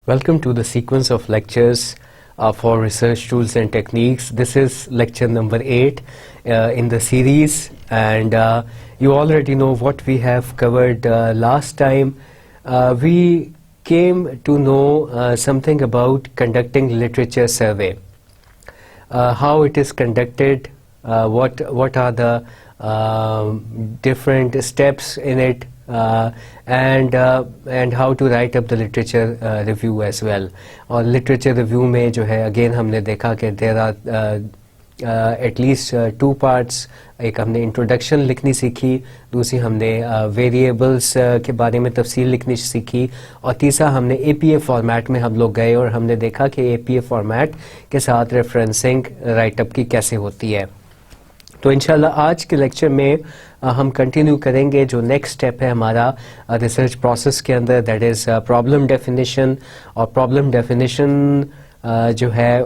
Welcome to the sequence of lectures for research tools and techniques. This is lecture number 8 in the series, and you already know what we have covered last time. We came to know something about conducting literature survey, how it is conducted, what are the different steps in it, and how to write up the literature review as well. اور literature review میں جو ہے again ہم نے دیکھا کہ there are at least 2 parts. ایک ہم نے انٹروڈکشن لکھنی سیکھی, دوسری ہم نے ویریبلس کے بارے میں تفصیل لکھنی سیکھی, اور تیسرا ہم نے اے پی اے فارمیٹ میں ہم لوگ گئے اور ہم نے دیکھا کہ اے پی اے فارمیٹ کے ساتھ ریفرنسنگ رائٹ اپ کی کیسے ہوتی ہے. تو انشاءاللہ آج کے لیکچر میں ہم کنٹینیو کریں گے جو نیکسٹ اسٹیپ ہے ہمارا ریسرچ پروسیس کے اندر, دیٹ از پرابلم ڈیفینیشن. اور پرابلم ڈیفینیشن جو ہے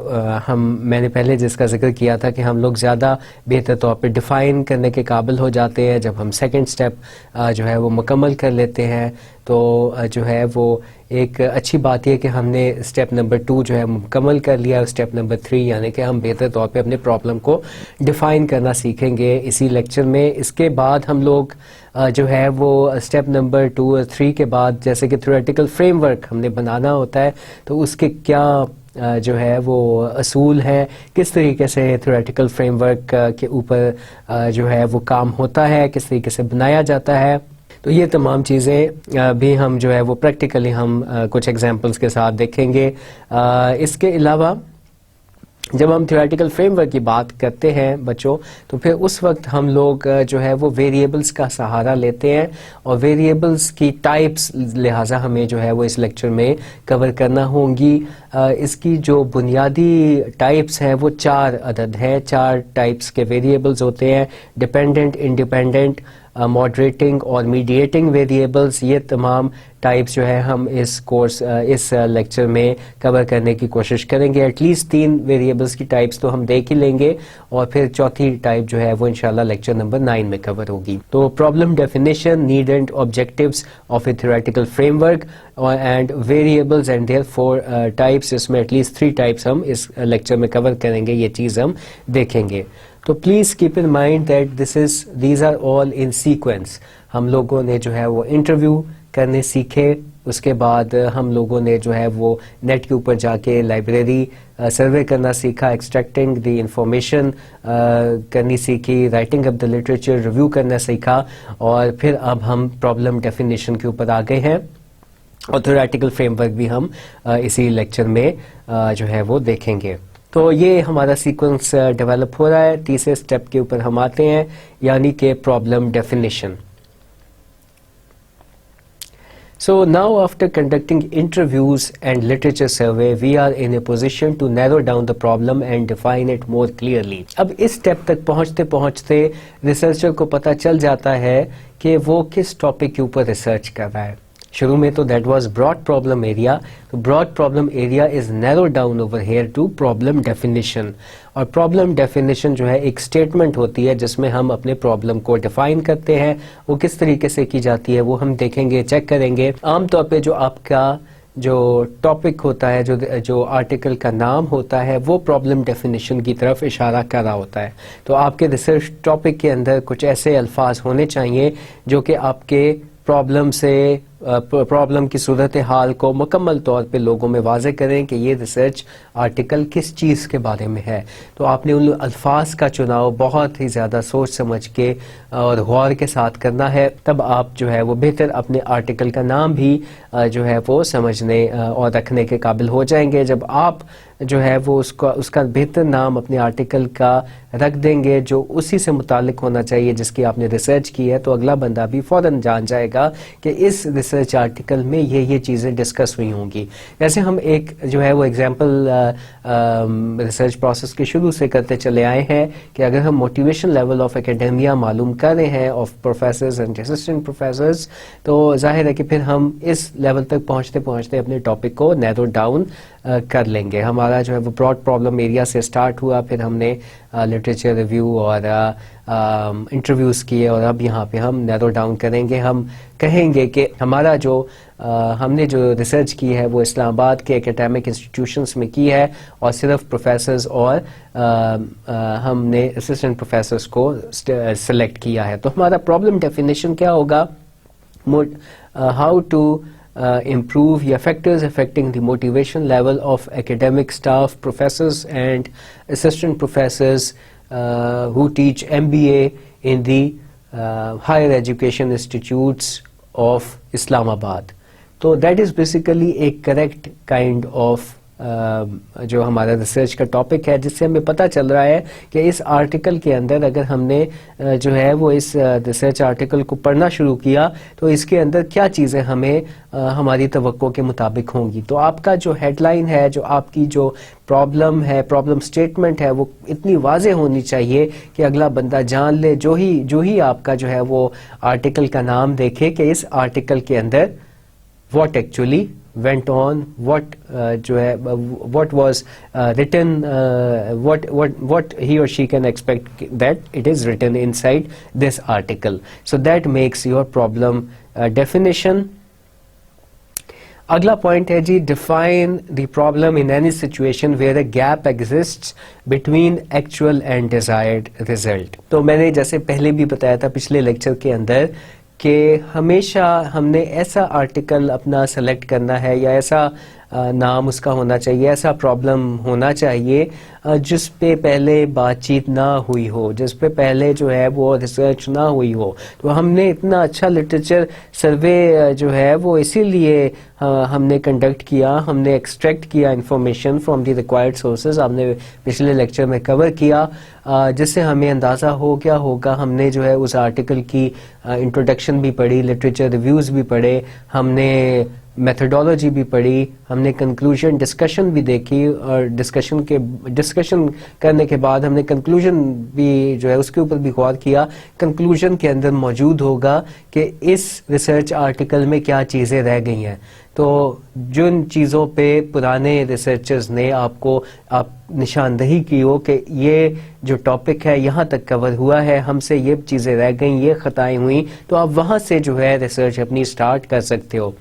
میں نے پہلے جس کا ذکر کیا تھا کہ ہم لوگ زیادہ بہتر طور پہ ڈیفائن کرنے کے قابل ہو جاتے ہیں جب ہم سیکنڈ اسٹیپ جو ہے وہ مکمل کر لیتے ہیں. تو جو ہے وہ ایک اچھی بات یہ کہ ہم نے اسٹیپ نمبر 2 جو ہے مکمل کر لیا. اسٹیپ نمبر 3 یعنی کہ ہم بہتر طور پہ اپنے پرابلم کو ڈیفائن کرنا سیکھیں گے اسی لیکچر میں. اس کے بعد ہم لوگ جو ہے وہ اسٹیپ نمبر 2 اور 3 کے بعد جیسے کہ تھیوریٹیکل فریم ورک ہم نے بنانا ہوتا ہے, تو اس کے کیا جو ہے وہ اصول ہیں, کس طریقے سے تھیوریٹیکل فریم ورک کے اوپر جو ہے وہ کام ہوتا ہے, کس طریقے سے بنایا جاتا ہے. تو یہ تمام چیزیں بھی ہم جو ہے وہ پریکٹیکلی ہم کچھ ایگزامپلس کے ساتھ دیکھیں گے. اس کے علاوہ جب ہم تھیوریٹیکل فریم ورک کی بات کرتے ہیں بچوں, تو پھر اس وقت ہم لوگ جو ہے وہ ویریبلس کا سہارا لیتے ہیں, اور ویریبلس کی ٹائپس لہٰذا ہمیں جو ہے وہ اس لیکچر میں کور کرنا ہوں گی. اس کی جو بنیادی ٹائپس ہیں وہ 4 عدد ہیں. 4 ٹائپس کے ویریبلس ہوتے ہیں: ڈیپینڈنٹ, انڈیپینڈنٹ, ماڈریٹنگ اور میڈیٹنگ ویریبلس. یہ تمام ٹائپس جو ہے ہم اس لیکچر میں کور کرنے کی کوشش کریں گے. ایٹ لیسٹ 3 ویریبلس کی ٹائپس تو ہم دیکھ ہی لیں گے, اور پھر چوتھی ٹائپ جو ہے وہ انشاءاللہ لیکچر نمبر 9 میں کور ہوگی. تو problem definition, need and objectives of a theoretical framework, and variables and their 4 types. اس میں ایٹ لیسٹ 3 ٹائپس ہم اس لیکچر میں کور کریں گے, یہ چیز ہم دیکھیں گے. تو please keep in mind that these are all in sequence. ہم لوگوں نے جو ہے وہ انٹرویو کرنے سیکھے, اس کے بعد ہم لوگوں نے جو ہے وہ نیٹ کے اوپر جا کے لائبریری سروے کرنا سیکھا, ایکسٹریکٹنگ دی انفارمیشن کرنی سیکھی, writing up the literature review کرنا سیکھا, اور پھر اب ہم پرابلم ڈیفینیشن کے اوپر آ گئے ہیں, اور تھیوریٹیکل فریم ورک بھی ہم اسی لیکچر میں جو ہے وہ دیکھیں گے. تو یہ ہمارا سیکوینس ڈیولپ ہو رہا ہے. تیسرے اسٹیپ کے اوپر ہم آتے ہیں, یعنی کہ problem definition. So now after conducting interviews and literature survey, we are in a position to narrow down the problem and define it more clearly. اب اس اسٹیپ تک پہنچتے پہنچتے ریسرچر کو پتہ چل جاتا ہے کہ وہ کس ٹاپک کے اوپر ریسرچ کر رہا ہے. شروع میں تو that was broad problem area, تو broad problem area is narrow down over here to problem definition. اور پرابلم ڈیفینیشن جو ہے ایک اسٹیٹمنٹ ہوتی ہے جس میں ہم اپنے پرابلم کو ڈیفائن کرتے ہیں. وہ کس طریقے سے کی جاتی ہے وہ ہم دیکھیں گے, چیک کریں گے. عام طور پہ جو آپ کا جو ٹاپک ہوتا ہے, جو آرٹیکل کا نام ہوتا ہے, وہ پرابلم ڈیفینیشن کی طرف اشارہ کر رہا ہوتا ہے. تو آپ کے ریسرچ ٹاپک کے اندر کچھ ایسے الفاظ ہونے چاہیے جو کہ آپ کے پرابلم کی صورتحال کو مکمل طور پہ لوگوں میں واضح کریں کہ یہ ریسرچ آرٹیکل کس چیز کے بارے میں ہے. تو آپ نے ان الفاظ کا چناؤ بہت ہی زیادہ سوچ سمجھ کے اور غور کے ساتھ کرنا ہے, تب آپ جو ہے وہ بہتر اپنے آرٹیکل کا نام بھی جو ہے وہ سمجھنے اور رکھنے کے قابل ہو جائیں گے. جب آپ جو ہے وہ اس کا بہتر نام اپنے آرٹیکل کا رکھ دیں گے جو اسی سے متعلق ہونا چاہیے جس کی آپ نے ریسرچ کی ہے, تو اگلا بندہ بھی فوراً جان جائے گا کہ اس ریسرچ آرٹیکل میں یہ چیزیں ڈسکس ہوئی ہوں گی. جیسے ہم ایک جو ہے وہ ایگزامپل ریسرچ پروسیس کے شروع سے کرتے چلے آئے ہیں کہ اگر ہم موٹیویشن لیول آف اکیڈیمیا معلوم کر رہے ہیں of professors and assistant professors, تو ظاہر ہے کہ پھر ہم اس لیول تک پہنچتے پہنچتے اپنے ٹاپک کو نیرو ڈاؤن کر لیں گے. ہمارا جو ہے وہ براڈ پرابلم ایریا سے اسٹارٹ ہوا, پھر ہم نے لٹریچر ریویو اور انٹرویوز کیے, اور اب یہاں پہ ہم نیرو ڈاؤن کریں گے. ہم کہیں گے کہ ہمارا جو ہم نے جو ریسرچ کی ہے وہ اسلام آباد کے اکیڈیمک انسٹیٹیوشنس میں کی ہے, اور صرف پروفیسرز اور ہم نے اسسٹنٹ پروفیسرز کو سلیکٹ کیا ہے. تو ہمارا پرابلم ڈیفینیشن کیا ہوگا؟ ہاؤ ٹو improve یا factors affecting the motivation level of academic staff, professors and assistant professors who teach MBA in the higher education institutes of Islamabad. So that is basically a correct kind of جو ہمارا research کا topic ہے, جس سے ہمیں پتہ چل رہا ہے کہ اس آرٹیکل کے اندر اگر ہم نے جو ہے وہ اس ریسرچ آرٹیکل کو پڑھنا شروع کیا تو اس کے اندر کیا چیزیں ہمیں ہماری توقع کے مطابق ہوں گی. تو آپ کا جو ہیڈ لائن ہے, جو آپ کی جو پرابلم ہے, پرابلم سٹیٹمنٹ ہے, وہ اتنی واضح ہونی چاہیے کہ اگلا بندہ جان لے جو ہی آپ کا جو ہے وہ آرٹیکل کا نام دیکھے کہ اس آرٹیکل کے اندر what actually went on, what جو ہے what was written, what he or she can expect that it is written inside this article. So that makes your problem definition. اگلا پوائنٹ ہے جی, define the problem in any situation where a gap exists between actual and desired result. تو میں نے جیسے پہلے بھی بتایا تھا پچھلے لیکچر کے اندر کہ ہمیشہ ہم نے ایسا آرٹیکل اپنا سلیکٹ کرنا ہے یا ایسا نام اس کا ہونا چاہیے, ایسا پرابلم ہونا چاہیے جس پہ پہلے بات چیت نہ ہوئی ہو, جس پہ پہلے جو ہے وہ ریسرچ نہ ہوئی ہو. تو ہم نے اتنا اچھا لٹریچر سروے جو ہے وہ اسی لیے ہم نے کنڈکٹ کیا, ہم نے ایکسٹریکٹ کیا information from the required sources, ہم نے پچھلے لیکچر میں کور کیا, جس سے ہمیں اندازہ ہو کیا ہوگا. ہم نے جو ہے اس آرٹیکل کی انٹروڈکشن بھی پڑھی, لٹریچر ریویوز بھی پڑھے, ہم نے میتھڈالوجی بھی پڑھی, ہم نے کنکلوژن ڈسکشن بھی دیکھی, اور ڈسکشن کرنے کے بعد ہم نے کنکلوژن بھی جو ہے اس کے اوپر بھی غور کیا. کنکلوژن کے اندر موجود ہوگا کہ اس ریسرچ آرٹیکل میں کیا چیزیں رہ گئی ہیں. تو جن چیزوں پہ پرانے ریسرچرز نے آپ نشاندہی کی ہو کہ یہ جو ٹاپک ہے یہاں تک کور ہوا ہے, ہم سے یہ چیزیں رہ گئیں, یہ خطائیں ہوئیں, تو آپ وہاں سے جو ہے ریسرچ اپنی سٹارٹ کر سکتے ہو.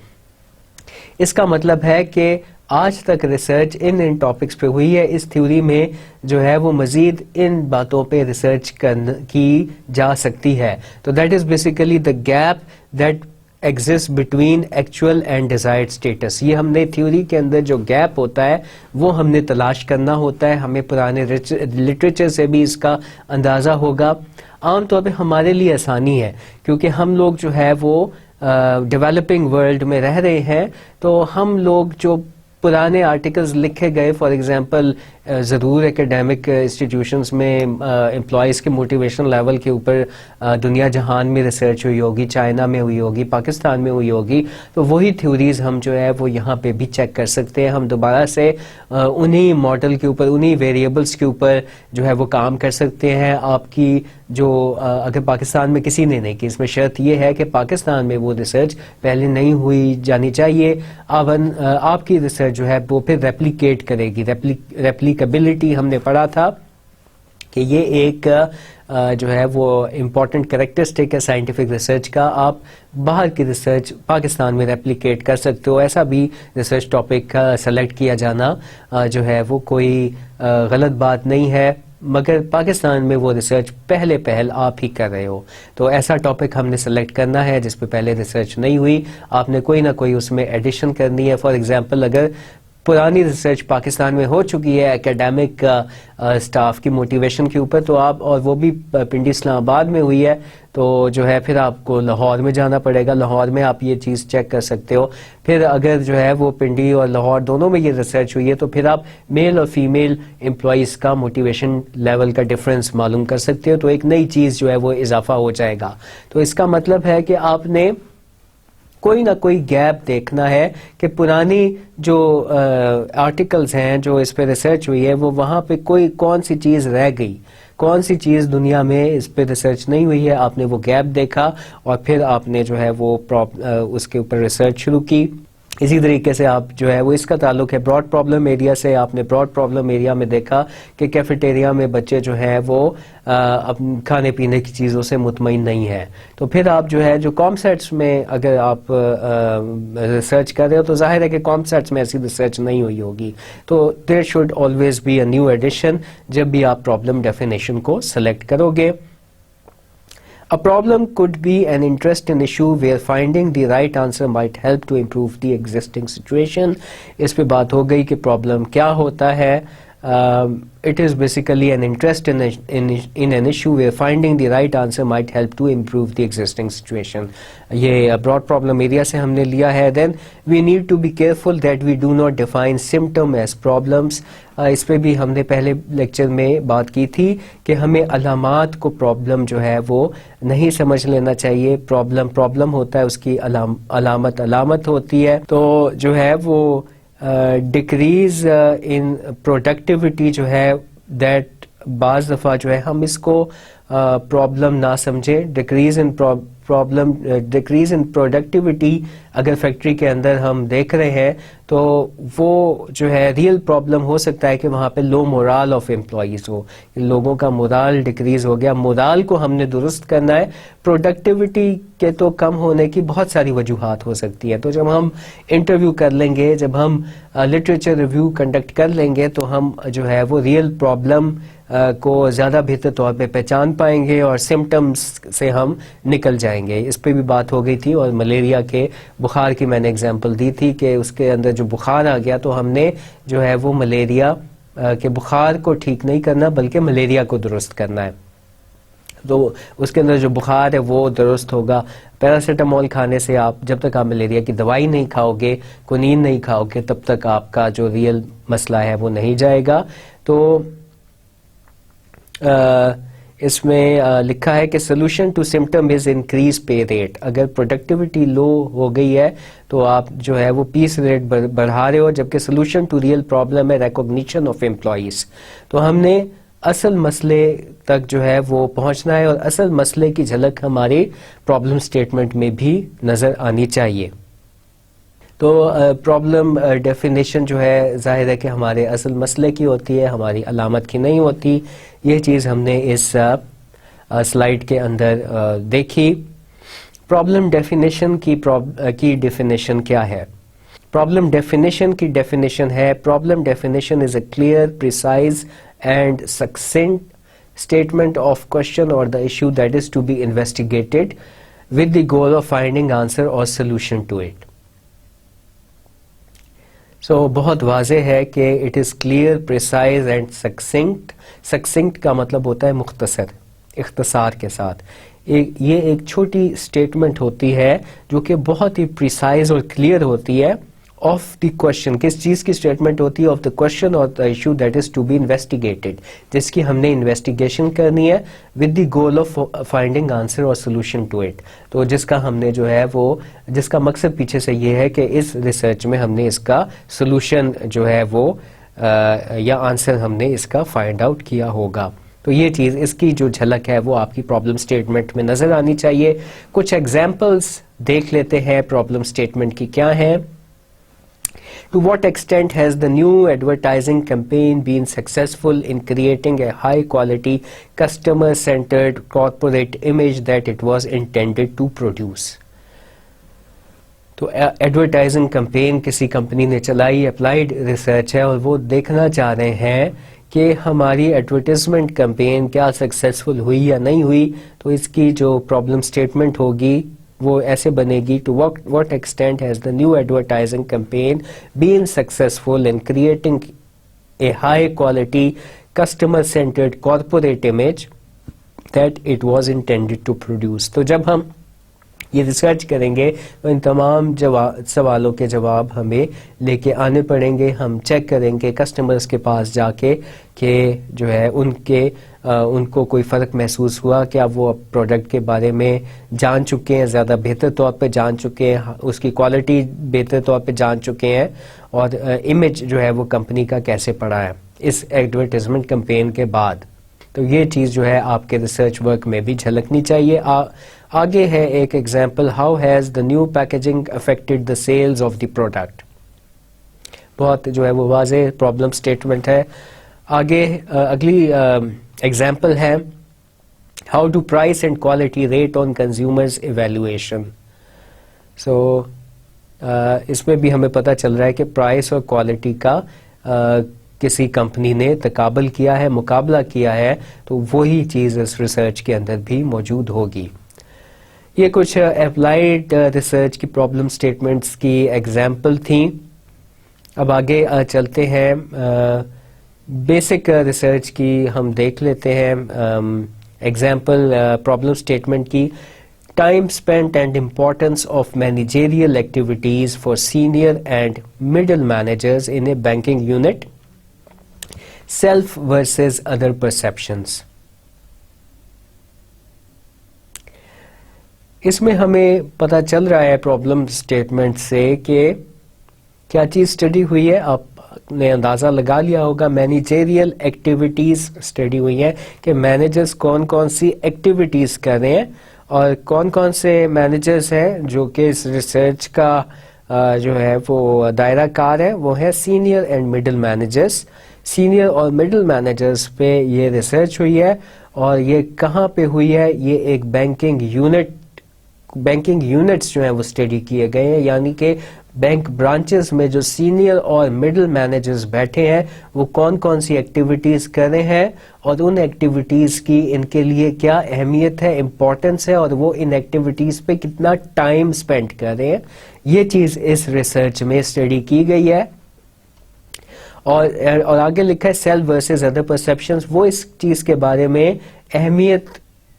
اس کا مطلب ہے کہ آج تک ریسرچ ان ٹاپکس پہ ہوئی ہے, اس تھیوری میں جو ہے وہ مزید ان باتوں پہ ریسرچ کی جا سکتی ہے. تو that is basically the gap that exist between actual and desired status. یہ ہم نے تھیوری کے اندر جو گیپ ہوتا ہے وہ ہم نے تلاش کرنا ہوتا ہے. ہمیں پرانے لٹریچر سے بھی اس کا اندازہ ہوگا. عام طور پہ ہمارے لیے آسانی ہے کیونکہ ہم لوگ جو ہے وہ ڈیولپنگ ورلڈ میں رہ رہے ہیں, تو ہم لوگ جو پرانے آرٹیکلز لکھے گئے, فار ایگزامپل ضرور اکیڈیمک انسٹیٹیوشنس میں امپلائیز کے موٹیویشن لیول کے اوپر دنیا جہان میں ریسرچ ہوئی ہوگی, چائنا میں ہوئی ہوگی, پاکستان میں ہوئی ہوگی, تو وہی تھیوریز ہم جو ہے وہ یہاں پہ بھی چیک کر سکتے ہیں. ہم دوبارہ سے انہی ماڈل کے اوپر, انہی ویریبلس کے اوپر جو ہے وہ کام کر سکتے ہیں. آپ کی جو اگر پاکستان میں کسی نے نہیں کی, اس میں شرط یہ ہے کہ پاکستان میں وہ ریسرچ پہلے نہیں ہوئی جانی چاہیے. آپ کی ریسرچ جو ہے وہ پھر ریپلیکیٹ کرے گی. ریپلیکیبلٹی ہم نے پڑھا تھا کہ یہ ایک جو ہے وہ امپورٹنٹ کریکٹرسٹک ہے سائنٹیفک ریسرچ کا. آپ باہر کی ریسرچ پاکستان میں ریپلیکیٹ کر سکتے ہو. ایسا بھی ریسرچ ٹاپک کا سلیکٹ کیا جانا جو ہے وہ کوئی غلط بات نہیں ہے, مگر پاکستان میں وہ ریسرچ پہل آپ ہی کر رہے ہو. تو ایسا ٹاپک ہم نے سلیکٹ کرنا ہے جس پہ پہلے ریسرچ نہیں ہوئی. آپ نے کوئی نہ کوئی اس میں ایڈیشن کرنی ہے. فار ایگزامپل اگر پرانی ریسرچ پاکستان میں ہو چکی ہے اکیڈیمک سٹاف کی موٹیویشن کے اوپر, تو آپ, اور وہ بھی پنڈی اسلام آباد میں ہوئی ہے, تو جو ہے پھر آپ کو لاہور میں جانا پڑے گا. لاہور میں آپ یہ چیز چیک کر سکتے ہو. پھر اگر جو ہے وہ پنڈی اور لاہور دونوں میں یہ ریسرچ ہوئی ہے تو پھر آپ میل اور فیمیل امپلائیز کا موٹیویشن لیول کا ڈفرینس معلوم کر سکتے ہو. تو ایک نئی چیز جو ہے وہ اضافہ ہو جائے گا. تو اس کا مطلب ہے کہ آپ نے کوئی نہ کوئی گیپ دیکھنا ہے کہ پرانی جو آرٹیکلز ہیں جو اس پہ ریسرچ ہوئی ہے وہ وہاں پہ کون سی چیز رہ گئی, کون سی چیز دنیا میں اس پہ ریسرچ نہیں ہوئی ہے, آپ نے وہ گیپ دیکھا اور پھر آپ نے جو ہے وہ اس کے اوپر ریسرچ شروع کی. اسی طریقے سے آپ جو ہے وہ اس کا تعلق ہے براڈ پرابلم ایریا سے. آپ نے براڈ پرابلم ایریا میں دیکھا کہ کیفیٹیریا میں بچے جو ہیں وہ کھانے پینے کی چیزوں سے مطمئن نہیں ہیں, تو پھر آپ جو ہے جو کامسیٹس میں اگر آپ ریسرچ کر رہے ہو تو ظاہر ہے کہ کامسیٹس میں ایسی ریسرچ نہیں ہوئی ہوگی. تو there should always be a new edition جب بھی آپ پرابلم ڈیفینیشن کو سلیکٹ کرو گے. A problem could be an interesting issue where finding the right answer might help to improve the existing situation. اس پہ بات ہو گئی کہ پرابلم کیا ہوتا ہے. It is basically an interest in an issue where finding the right answer might help to improve the existing situation. یہ broad problem area سے ہم نے لیا ہے. Then we need to be careful that we do not define symptom as problems. اس پہ بھی ہم نے پہلے لیکچر میں بات کی تھی کہ ہمیں علامات کو پرابلم جو ہے وہ نہیں سمجھ لینا چاہیے. پرابلم ہوتا ہے, اس کی علامت ہوتی ہے. تو جو ہے وہ ڈکریز ان پروڈکٹیوٹی جو ہے دیٹ بعض دفعہ جو ہے ہم اس کو پرابلم نہ سمجھیں. ڈکریز ان پروڈکٹیوٹی اگر فیکٹری کے اندر ہم دیکھ رہے ہیں تو وہ جو ہے ریئل پرابلم ہو سکتا ہے کہ وہاں پہ لو مورال آف امپلائیز ہو, لوگوں کا مورال ڈکریز ہو گیا. مورال کو ہم نے درست کرنا ہے. پروڈکٹیوٹی کے تو کم ہونے کی بہت ساری وجوہات ہو سکتی ہیں. تو جب ہم انٹرویو کر لیں گے, جب ہم لٹریچر ریویو کنڈکٹ کر لیں گے تو ہم جو ہے وہ ریئل پرابلم کو زیادہ بہتر طور پہ پہچان پائیں گے اور سمٹمز سے ہم نکل جائیں گے. اس پہ بھی بات ہو گئی تھی. اور ملیریا کے بخار کی میں نے اگزامپل دی تھی کہ اس کے اندر جو بخار آ گیا تو ہم نے جو ہے وہ ملیریا کے بخار کو ٹھیک نہیں کرنا بلکہ ملیریا کو درست کرنا ہے. تو اس کے اندر جو بخار ہے وہ درست ہوگا. پیراسیٹامول کھانے سے آپ جب تک آپ ملیریا کی دوائی نہیں کھاؤ گے, کنین نہیں کھاؤ گے, تب تک آپ کا جو ریئل مسئلہ ہے وہ نہیں جائے گا. تو اس میں لکھا ہے کہ solution to symptom is increase pay rate. اگر پروڈکٹیوٹی لو ہو گئی ہے تو آپ جو ہے وہ پیس ریٹ بڑھا رہے ہو, جبکہ سولوشن ٹو ریئل پرابلم ہے ریکوگنیشن آف امپلائیز. تو ہم نے اصل مسئلے تک جو ہے وہ پہنچنا ہے اور اصل مسئلے کی جھلک ہمارے پرابلم سٹیٹمنٹ میں بھی نظر آنی چاہیے. تو پرابلم ڈیفینیشن جو ہے ظاہر ہے کہ ہمارے اصل مسئلے کی ہوتی ہے, ہماری علامت کی نہیں ہوتی. یہ چیز ہم نے اس سلائیڈ کے اندر دیکھی. پرابلم ڈیفینیشن کی ڈیفینیشن کیا ہے؟ پرابلم ڈیفینیشن کی ڈیفینیشن ہے problem definition is a clear, precise and succinct statement of question or the issue that is to be investigated with the goal of finding answer or solution to it. So بہت واضح ہے کہ it is clear, precise and succinct. Succinct کا مطلب ہوتا ہے مختصر, اختصار کے ساتھ. یہ ایک چھوٹی اسٹیٹمنٹ ہوتی ہے جو کہ بہت ہی precise اور clear ہوتی ہے. آف دی کوشچن, کس چیز کی اسٹیٹمنٹ ہوتی ہے؟ آف دا کوشچن اور the issue that is to be investigated, جس کی ہم نے انویسٹیگیشن کرنی ہے with the goal of finding answer اور سولوشن ٹو اٹ. تو جس کا ہم نے جو ہے وہ جس کا مقصد پیچھے سے یہ ہے کہ اس ریسرچ میں ہم نے اس کا سولوشن جو ہے وہ یا آنسر ہم نے اس کا فائنڈ آؤٹ کیا ہوگا. تو یہ چیز, اس کی جو جھلک ہے وہ آپ کی پرابلم اسٹیٹمنٹ میں نظر آنی چاہیے. کچھ ایگزامپلس دیکھ لیتے ہیں پرابلم اسٹیٹمنٹ کی کیا ہیں. To what extent has the new advertising campaign been successful in creating a high-quality, customer-centered corporate image that it was intended to produce? تو ایڈورٹائزنگ کمپین کسی کمپنی نے چلائی, اپلائیڈ ریسرچ ہے, اور وہ دیکھنا چاہ رہے ہیں کہ ہماری ایڈورٹیزمنٹ کمپین کیا سکسیزفل ہوئی یا نہیں ہوئی. تو اس کی جو پرابلم اسٹیٹمنٹ ہوگی وہ ایسے بنے گی. To what extent has the new advertising campaign been successful in creating a high quality customer centered corporate image that it was intended to produce. تو جب ہم یہ ریسرچ کریں گے تو ان تمام سوالوں کے جواب ہمیں لے کے آنے پڑیں گے. ہم چیک کریں گے کسٹمرز کے پاس جا کے کہ جو ہے ان کے ان کو کوئی فرق محسوس ہوا؟ کیا وہ پروڈکٹ کے بارے میں جان چکے ہیں، زیادہ بہتر طور پہ جان چکے ہیں، اس کی کوالٹی بہتر طور پہ جان چکے ہیں، اور امیج جو ہے وہ کمپنی کا کیسے پڑا ہے اس ایڈورٹیزمنٹ کمپین کے بعد؟ تو یہ چیز جو ہے آپ کے ریسرچ ورک میں بھی جھلکنی چاہیے. آگے ہے ایک example, how has the new packaging affected the sales of the product. بہت جو ہے وہ واضح پرابلم اسٹیٹمنٹ ہے. آگے اگلی ایگزامپل ہے، how do price and quality rate on consumers evaluation. So اس میں بھی ہمیں پتہ چل رہا ہے کہ پرائس اور کوالٹی کا کسی کمپنی نے تقابل کیا ہے، مقابلہ کیا ہے، تو وہی چیز اس ریسرچ کے اندر بھی موجود ہوگی. یہ کچھ اپلائیڈ ریسرچ کی پرابلم اسٹیٹمنٹس کی ایگزامپل تھیں. اب آگے چلتے ہیں، بیسک ریسرچ کی ہم دیکھ لیتے ہیں ایگزامپل پرابلم اسٹیٹمنٹ کی. Time spent and importance of managerial activities for senior and middle managers in a banking unit, self versus other perceptions. اس میں ہمیں پتہ چل رہا ہے پرابلم اسٹیٹمنٹ سے کہ کیا چیز اسٹڈی ہوئی ہے. آپ نے اندازہ لگا لیا ہوگا، مینیجیریل ایکٹیویٹیز اسٹڈی ہوئی ہیں کہ مینیجرز کون کون سی ایکٹیویٹیز کر رہے ہیں، اور کون کون سے مینیجرز ہیں جو کہ اس ریسرچ کا جو ہے وہ دائرہ کار ہے، وہ ہے senior and middle managers. Senior اور مڈل مینیجرز پہ یہ ریسرچ ہوئی ہے، اور یہ کہاں پہ ہوئی ہے؟ یہ ایک بینکنگ یونٹس جو ہیں وہ اسٹڈی کیے گئے ہیں، یعنی کہ بینک برانچز میں جو سینئر اور مڈل مینیجرز بیٹھے ہیں وہ کون کون سی ایکٹیویٹیز کر رہے ہیں، اور ان ایکٹیویٹیز کی ان کے لیے کیا اہمیت ہے، امپورٹنس ہے، اور وہ ان ایکٹیویٹیز پہ کتنا ٹائم اسپینڈ کر رہے ہیں. یہ چیز اس ریسرچ میں اسٹڈی کی گئی ہے. اور آگے لکھا ہے سیلف ورسز ادر پرسیپشنز. وہ اس چیز کے بارے میں اہمیت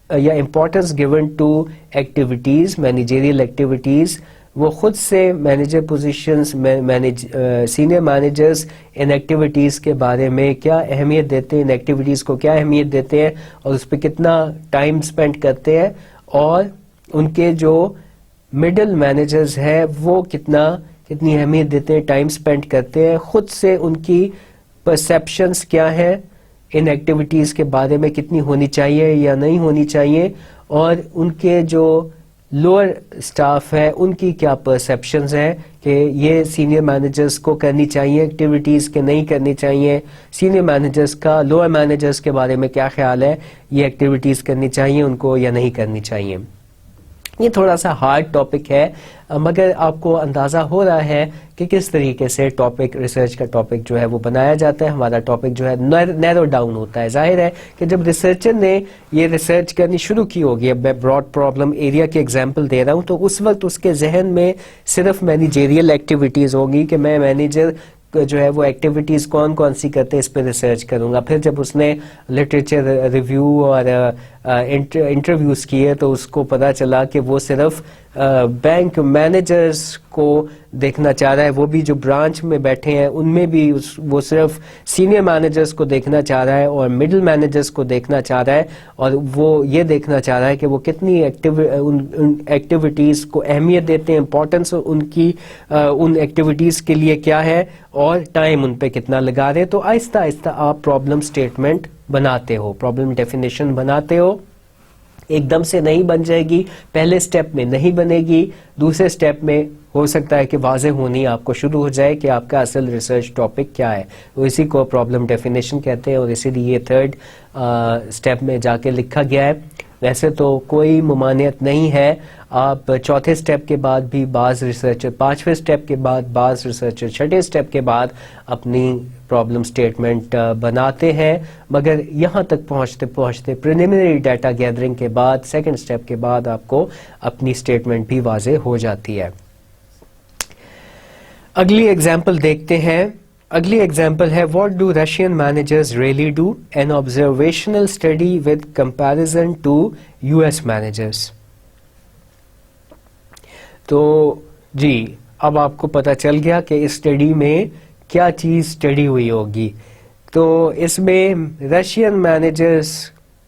یا importance given two activities, managerial activities, وہ خود سے مینیجر پوزیشنز، سینئر مینیجرز ان ایکٹیویٹیز کے بارے میں کیا اہمیت دیتے ہیں، ان ایکٹیویٹیز کو کیا اہمیت دیتے ہیں، اور اس پہ کتنا ٹائم سپینڈ کرتے ہیں، اور ان کے جو مڈل مینیجرز ہیں وہ کتنی اہمیت دیتے ہیں، ٹائم سپینڈ کرتے ہیں، خود سے ان کی پرسیپشنز کیا ہیں، ان ایکٹیویٹیز کے بارے میں کتنی ہونی چاہیے یا نہیں ہونی چاہیے، اور ان کے جو لوور سٹاف ہے ان کی کیا پرسیپشنز ہیں کہ یہ سینئر مینیجرز کو کرنی چاہیے ایکٹیویٹیز کے نہیں کرنی چاہیے، سینئر مینیجرز کا لوور مینیجرز کے بارے میں کیا خیال ہے، یہ ایکٹیویٹیز کرنی چاہیے ان کو یا نہیں کرنی چاہیے. یہ تھوڑا سا ہارڈ ٹاپک ہے، مگر آپ کو اندازہ ہو رہا ہے کہ کس طریقے سے ٹاپک، ریسرچ کا ٹاپک جو ہے وہ بنایا جاتا ہے. ہمارا ٹاپک جو ہے نیرو ڈاؤن ہوتا ہے. ظاہر ہے کہ جب ریسرچر نے یہ ریسرچ کرنی شروع کی ہوگی، اب میں براڈ پرابلم ایریا کی ایگزامپل دے رہا ہوں، تو اس وقت اس کے ذہن میں صرف مینیجیریل ایکٹیویٹیز ہوگی کہ میں مینیجر جو ہے وہ ایکٹیویٹیز کون کون سی کرتے ہیں اس پہ ریسرچ کروں گا. پھر جب اس نے لٹریچر ریویو اور انٹرویوز کیے تو اس کو پتا چلا کہ وہ صرف بینک مینیجرز کو دیکھنا چاہ رہا ہے، وہ بھی جو برانچ میں بیٹھے ہیں ان میں بھی وہ صرف سینئر مینیجرز کو دیکھنا چاہ رہا ہے اور مڈل مینیجرز کو دیکھنا چاہ رہا ہے، اور وہ یہ دیکھنا چاہ رہا ہے کہ وہ کتنی ایکٹیویٹیز کو اہمیت دیتے ہیں، امپورٹنس ان کی ان ایکٹیویٹیز کے لیے کیا ہے، اور ٹائم ان پہ کتنا لگا رہے. تو آہستہ آہستہ آپ پرابلم اسٹیٹمنٹ بناتے ہو، پرابلم ڈیفینیشن بناتے ہو. ایک دم سے نہیں بن جائے گی، پہلے سٹیپ میں نہیں بنے گی، دوسرے سٹیپ میں ہو سکتا ہے کہ واضح ہونی آپ کو شروع ہو جائے کہ آپ کا اصل ریسرچ ٹاپک کیا ہے. تو اسی کو پرابلم ڈیفینیشن کہتے ہیں، اور اسی لیے یہ تھرڈ سٹیپ میں جا کے لکھا گیا ہے. ویسے تو کوئی ممانعت نہیں ہے، آپ چوتھے سٹیپ کے بعد بھی بعض ریسرچر، پانچویں سٹیپ کے بعد بعض ریسرچر چھٹے سٹیپ کے بعد اپنی پرابلم سٹیٹمنٹ بناتے ہیں، مگر یہاں تک پہنچتے پہنچتے پریلیمنری ڈیٹا گیدرنگ کے بعد سیکنڈ سٹیپ کے بعد آپ کو اپنی سٹیٹمنٹ بھی واضح ہو جاتی ہے. اگلی ایگزامپل دیکھتے ہیں. اگلی ایگزامپل ہے what do Russian managers really do, an observational study with comparison to U S managers. تو جی اب آپ کو پتہ چل گیا کہ اس اسٹڈی میں کیا چیز اسٹڈی ہوئی ہوگی. تو اس میں رشین مینیجرز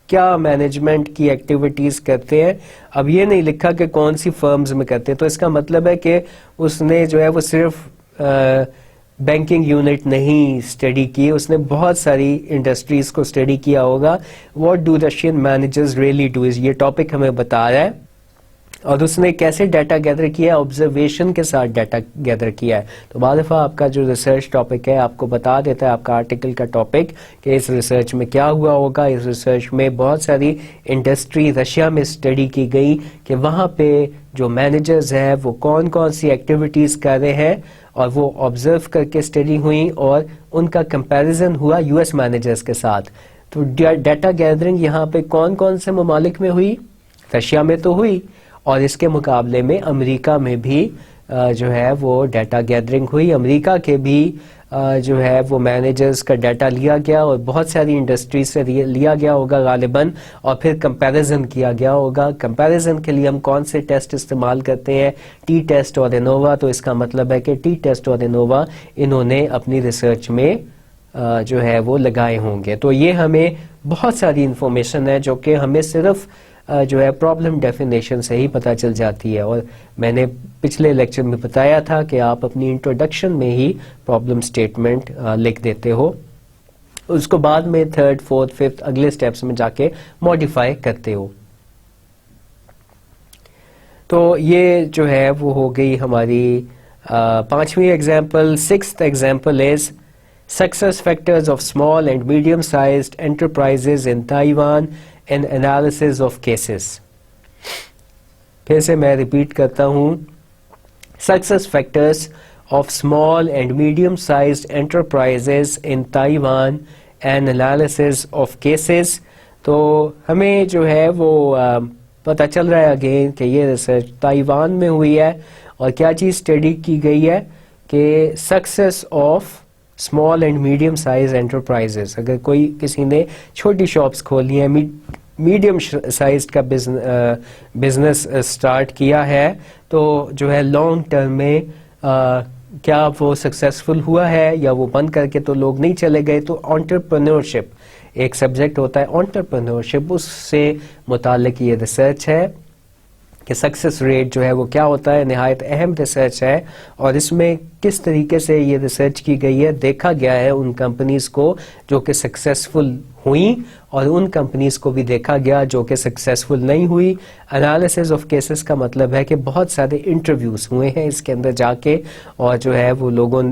کیا مینجمنٹ کی ایکٹیویٹیز کرتے ہیں. اب یہ نہیں لکھا کہ کون سی فرمز میں کرتے ہیں, تو اس کا مطلب ہے کہ اس نے جو ہے وہ صرف بینکنگ یونٹ نہیں اسٹڈی کی, اس نے بہت ساری انڈسٹریز کو اسٹڈی کیا ہوگا. What do Russian managers really do, یہ ٹاپک ہمیں بتا رہا ہے. اور اس نے کیسے ڈیٹا گیدر کیا, آبزرویشن کے ساتھ ڈیٹا گیدر کیا ہے. تو بعض دفعہ آپ کا جو ریسرچ ٹاپک ہے آپ کو بتا دیتا ہے, آپ کا آرٹیکل کا ٹاپک, کہ اس ریسرچ میں کیا ہوا ہوگا. اس ریسرچ میں بہت ساری انڈسٹری رشیا میں اسٹڈی کی گئی کہ وہاں پہ جو مینیجرز ہیں وہ کون کون سی ایکٹیویٹیز کر رہے ہیں, اور وہ آبزرو کر کے اسٹڈی ہوئی اور ان کا کمپیریزن ہوا یو ایس مینیجرز کے ساتھ. تو ڈیٹا گیدرنگ یہاں پہ کون کون سے ممالک میں ہوئی, رشیا میں تو ہوئی, اور اس کے مقابلے میں امریکہ میں بھی جو ہے وہ ڈیٹا گیدرنگ ہوئی. امریکہ کے بھی جو ہے وہ مینیجرز کا ڈیٹا لیا گیا اور بہت ساری انڈسٹری سے لیا گیا ہوگا غالباً, اور پھر کمپیریزن کیا گیا ہوگا. کمپیریزن کے لیے ہم کون سے ٹیسٹ استعمال کرتے ہیں, ٹی ٹیسٹ اور انووا. تو اس کا مطلب ہے کہ ٹی ٹیسٹ اور انووا انہوں نے اپنی ریسرچ میں جو ہے وہ لگائے ہوں گے. تو یہ ہمیں بہت ساری انفارمیشن ہے جو کہ ہمیں صرف جو ہے پرابلم ڈیفینیشن سے ہی پتہ چل جاتی ہے. اور میں نے پچھلے لیکچر میں بتایا تھا کہ آپ اپنی انٹروڈکشن میں ہی پرابلم اسٹیٹمنٹ لکھ دیتے ہو, اس کو بعد میں تھرڈ فورتھ ففتھ اگلے اسٹیپس میں جا کے ماڈیفائی کرتے ہو. تو یہ جو ہے وہ ہو گئی ہماری پانچویں example. Sixth example is success factors of small and medium sized enterprises in Taiwan and analysis of cases. پھر سے میں ریپیٹ کرتا ہوں, success factors of small and medium sized enterprises in Taiwan and analysis of cases. تو ہمیں جو ہے وہ پتہ چل رہا ہے اگین کہ یہ ریسرچ تائیوان میں ہوئی ہے, اور کیا چیز اسٹڈی کی گئی ہے کہ success of small and medium size enterprises. اگر کوئی کسی نے چھوٹی شاپس کھولی ہیں, میڈیم سائز کا بزنس اسٹارٹ کیا ہے, تو جو ہے لانگ ٹرم میں کیا وہ سکسیسفل ہوا ہے یا وہ بند کر کے تو لوگ نہیں چلے گئے. تو انٹرپرینورشپ ایک سبجیکٹ ہوتا ہے, انٹرپرینورشپ, اس سے متعلق یہ ریسرچ ہے کہ سکسیس ریٹ جو ہے وہ کیا ہوتا ہے. نہایت اہم ریسرچ ہے, اور اس میں کس طریقے سے یہ ریسرچ کی گئی ہے, دیکھا گیا ہے ان کمپنیز کو جو کہ سکسیسفل ہوئیں, اور ان کمپنیز کو بھی دیکھا گیا جو کہ سکسیسفل نہیں ہوئی. انالیسز آف کیسز کا مطلب ہے کہ بہت سارے انٹرویوز ہوئے ہیں اس کے اندر جا کے, اور جو ہے وہ لوگوں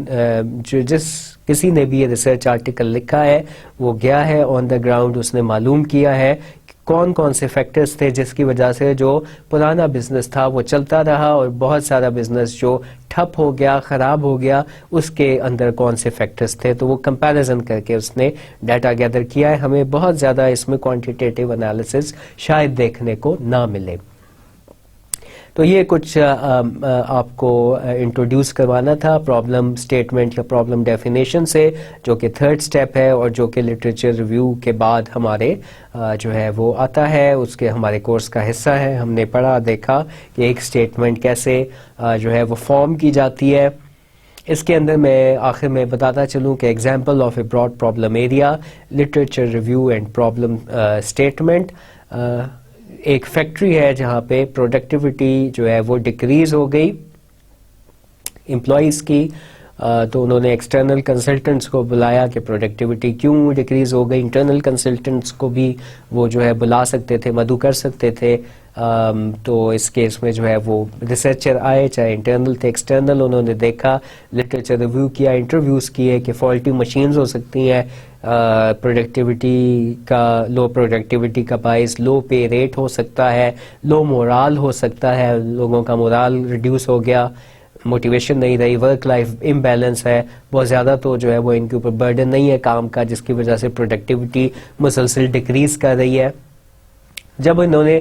جس کسی نے بھی یہ ریسرچ آرٹیکل لکھا ہے وہ گیا ہے آن دا گراؤنڈ, اس نے معلوم کیا ہے کون کون سے فیکٹرز تھے جس کی وجہ سے جو پرانا بزنس تھا وہ چلتا رہا, اور بہت سارا بزنس جو ٹھپ ہو گیا, خراب ہو گیا, اس کے اندر کون سے فیکٹرز تھے. تو وہ کمپیریزن کر کے اس نے ڈیٹا گیدر کیا ہے. ہمیں بہت زیادہ اس میں کوانٹیٹیو انالیسز شاید دیکھنے کو نہ ملے. تو یہ کچھ آپ کو انٹروڈیوس کروانا تھا پرابلم اسٹیٹمنٹ یا پرابلم ڈیفینیشن سے, جو کہ تھرڈ سٹیپ ہے, اور جو کہ لٹریچر ریویو کے بعد ہمارے جو ہے وہ آتا ہے, اس کے ہمارے کورس کا حصہ ہے. ہم نے پڑھا دیکھا کہ ایک اسٹیٹمنٹ کیسے جو ہے وہ فارم کی جاتی ہے. اس کے اندر میں آخر میں بتاتا چلوں کہ example of a broad problem area, literature review and problem statement. ایک فیکٹری ہے جہاں پہ پروڈکٹیوٹی جو ہے وہ ڈکریز ہو گئی امپلائیز کی, تو انہوں نے ایکسٹرنل کنسلٹنٹس کو بلایا کہ پروڈکٹیوٹی کیوں ڈکریز ہو گئی. انٹرنل کنسلٹنٹس کو بھی وہ جو ہے بلا سکتے تھے, مدعو کر سکتے تھے. تو اس کیس میں جو ہے وہ ریسرچر آئے, چاہے انٹرنل تھے ایکسٹرنل, انہوں نے دیکھا, لٹریچر ریویو کیا, انٹرویوز کیے کہ فالٹی مشینز ہو سکتی ہیں, پروڈکٹیوٹی کا لو پروڈکٹیوٹی کا باعث لو پے ریٹ ہو سکتا ہے, لو مورال ہو سکتا ہے, لوگوں کا مورال ریڈیوس ہو گیا, موٹیویشن نہیں رہی, ورک لائف امبیلنس ہے, بہت زیادہ تو جو ہے وہ ان کے اوپر برڈن نہیں ہے کام کا, جس کی وجہ سے پروڈکٹیوٹی مسلسل ڈکریز کر رہی ہے. جب انہوں نے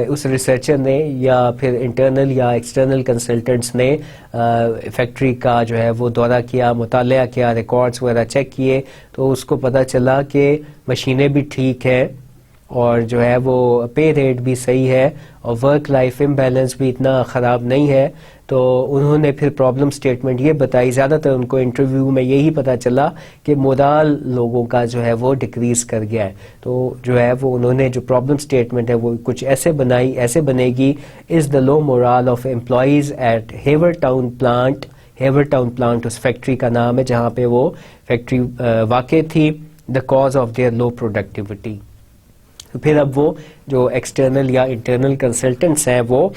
اس ریسرچر نے یا پھر انٹرنل یا ایکسٹرنل کنسلٹنٹس نے فیکٹری کا جو ہے وہ دورہ کیا, مطالعہ کیا, ریکارڈز وغیرہ چیک کیے, تو اس کو پتہ چلا کہ مشینیں بھی ٹھیک ہیں, اور جو ہے وہ پے ریٹ بھی صحیح ہے اور ورک لائف امبیلنس بھی اتنا خراب نہیں ہے. تو انہوں نے پھر پرابلم سٹیٹمنٹ یہ بتائی, زیادہ تر ان کو انٹرویو میں یہی پتہ چلا کہ مورال لوگوں کا جو ہے وہ ڈکریز کر گیا ہے. تو جو ہے وہ انہوں نے جو پرابلم سٹیٹمنٹ ہے وہ کچھ ایسے بنے گی, is the low morale of employees at Havertown plant. Havertown plant اس فیکٹری کا نام ہے جہاں پہ وہ فیکٹری واقع تھی, the cause of their low productivity. پھر اب وہ جو ایکسٹرنل یا انٹرنل کنسلٹنٹس ہیں وہ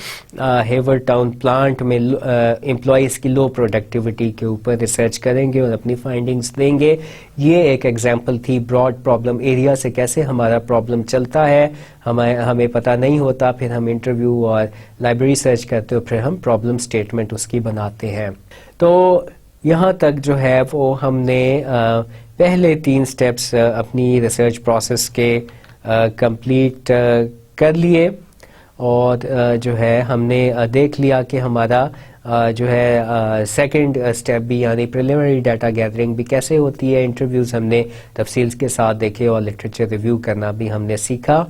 ہیور ٹاؤن پلانٹ میں امپلائیز کی لو پروڈکٹیوٹی کے اوپر ریسرچ کریں گے اور اپنی فائنڈنگز دیں گے. یہ ایک ایگزامپل تھی براڈ پرابلم ایریا سے کیسے ہمارا پرابلم چلتا ہے, ہمیں پتہ نہیں ہوتا, پھر ہم انٹرویو اور لائبریری سرچ کرتے ہو, پھر ہم پرابلم سٹیٹمنٹ اس کی بناتے ہیں. تو یہاں تک جو ہے وہ ہم نے پہلے 3 سٹیپس اپنی ریسرچ پروسیس کے کمپلیٹ کر لیے, اور جو ہے ہم نے دیکھ لیا کہ ہمارا جو ہے سیکنڈ سٹیپ بھی یعنی پریلیمنری ڈیٹا گیدرنگ بھی کیسے ہوتی ہے. انٹرویوز ہم نے تفصیل کے ساتھ دیکھے اور لٹریچر ریویو کرنا بھی ہم نے سیکھا.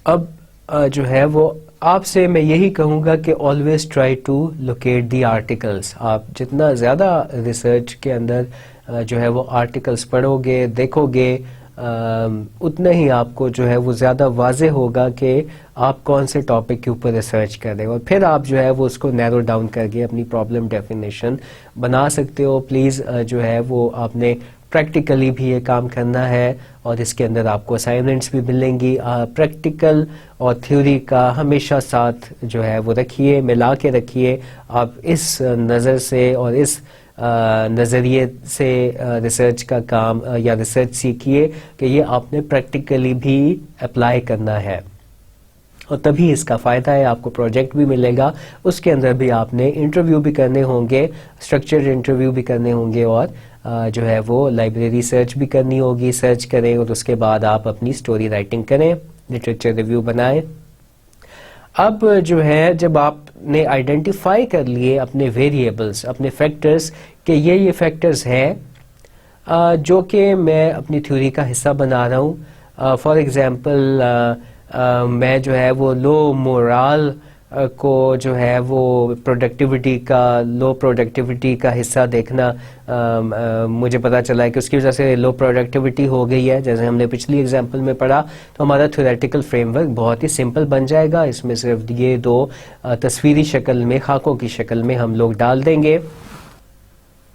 اب جو ہے وہ آپ سے میں یہی کہوں گا کہ always try to locate the articles. آپ جتنا زیادہ ریسرچ کے اندر جو ہے وہ آرٹیکلس پڑھو گے, دیکھو گے, اتنا ہی آپ کو جو ہے وہ زیادہ واضح ہوگا کہ آپ کون سے ٹاپک کے اوپر ریسرچ کر رہے ہو, اور پھر آپ جو ہے وہ اس کو نیرو ڈاؤن کر کے اپنی پرابلم ڈیفینیشن بنا سکتے ہو. پلیز جو ہے وہ آپ نے پریکٹیکلی بھی یہ کام کرنا ہے, اور اس کے اندر آپ کو اسائنمنٹس بھی ملیں گی. پریکٹیکل اور تھیوری کا ہمیشہ ساتھ جو ہے وہ رکھیے, ملا کے رکھیے. آپ اس نظر سے اور اس نظریے سے ریسرچ کا کام یا ریسرچ سیکھیے کہ یہ آپ نے پریکٹیکلی بھی اپلائی کرنا ہے, اور تبھی اس کا فائدہ ہے. آپ کو پروجیکٹ بھی ملے گا, اس کے اندر بھی آپ نے انٹرویو بھی کرنے ہوں گے, اسٹرکچرڈ انٹرویو بھی کرنے ہوں گے, اور جو ہے وہ لائبریری سرچ بھی کرنی ہوگی. سرچ کریں اور اس کے بعد آپ اپنی سٹوری رائٹنگ کریں, لٹریچر ریویو بنائیں. اب جو ہے جب آپ نے آئیڈینٹیفائی کر لیے اپنے ویریبلس, اپنے فیکٹرز کہ یہ فیکٹرز ہیں جو کہ میں اپنی تھیوری کا حصہ بنا رہا ہوں. فار ایگزامپل میں جو ہے وہ لو مورال کو جو ہے وہ لو پروڈکٹیوٹی کا حصہ دیکھنا, مجھے پتا چلا ہے کہ اس کی وجہ سے لو پروڈکٹیوٹی ہو گئی ہے, جیسے ہم نے پچھلی ایگزامپل میں پڑھا. تو ہمارا تھیوریٹیکل فریم ورک بہت ہی سمپل بن جائے گا. اس میں صرف یہ 2 تصویری شکل میں, خاکوں کی شکل میں ہم لوگ ڈال دیں گے.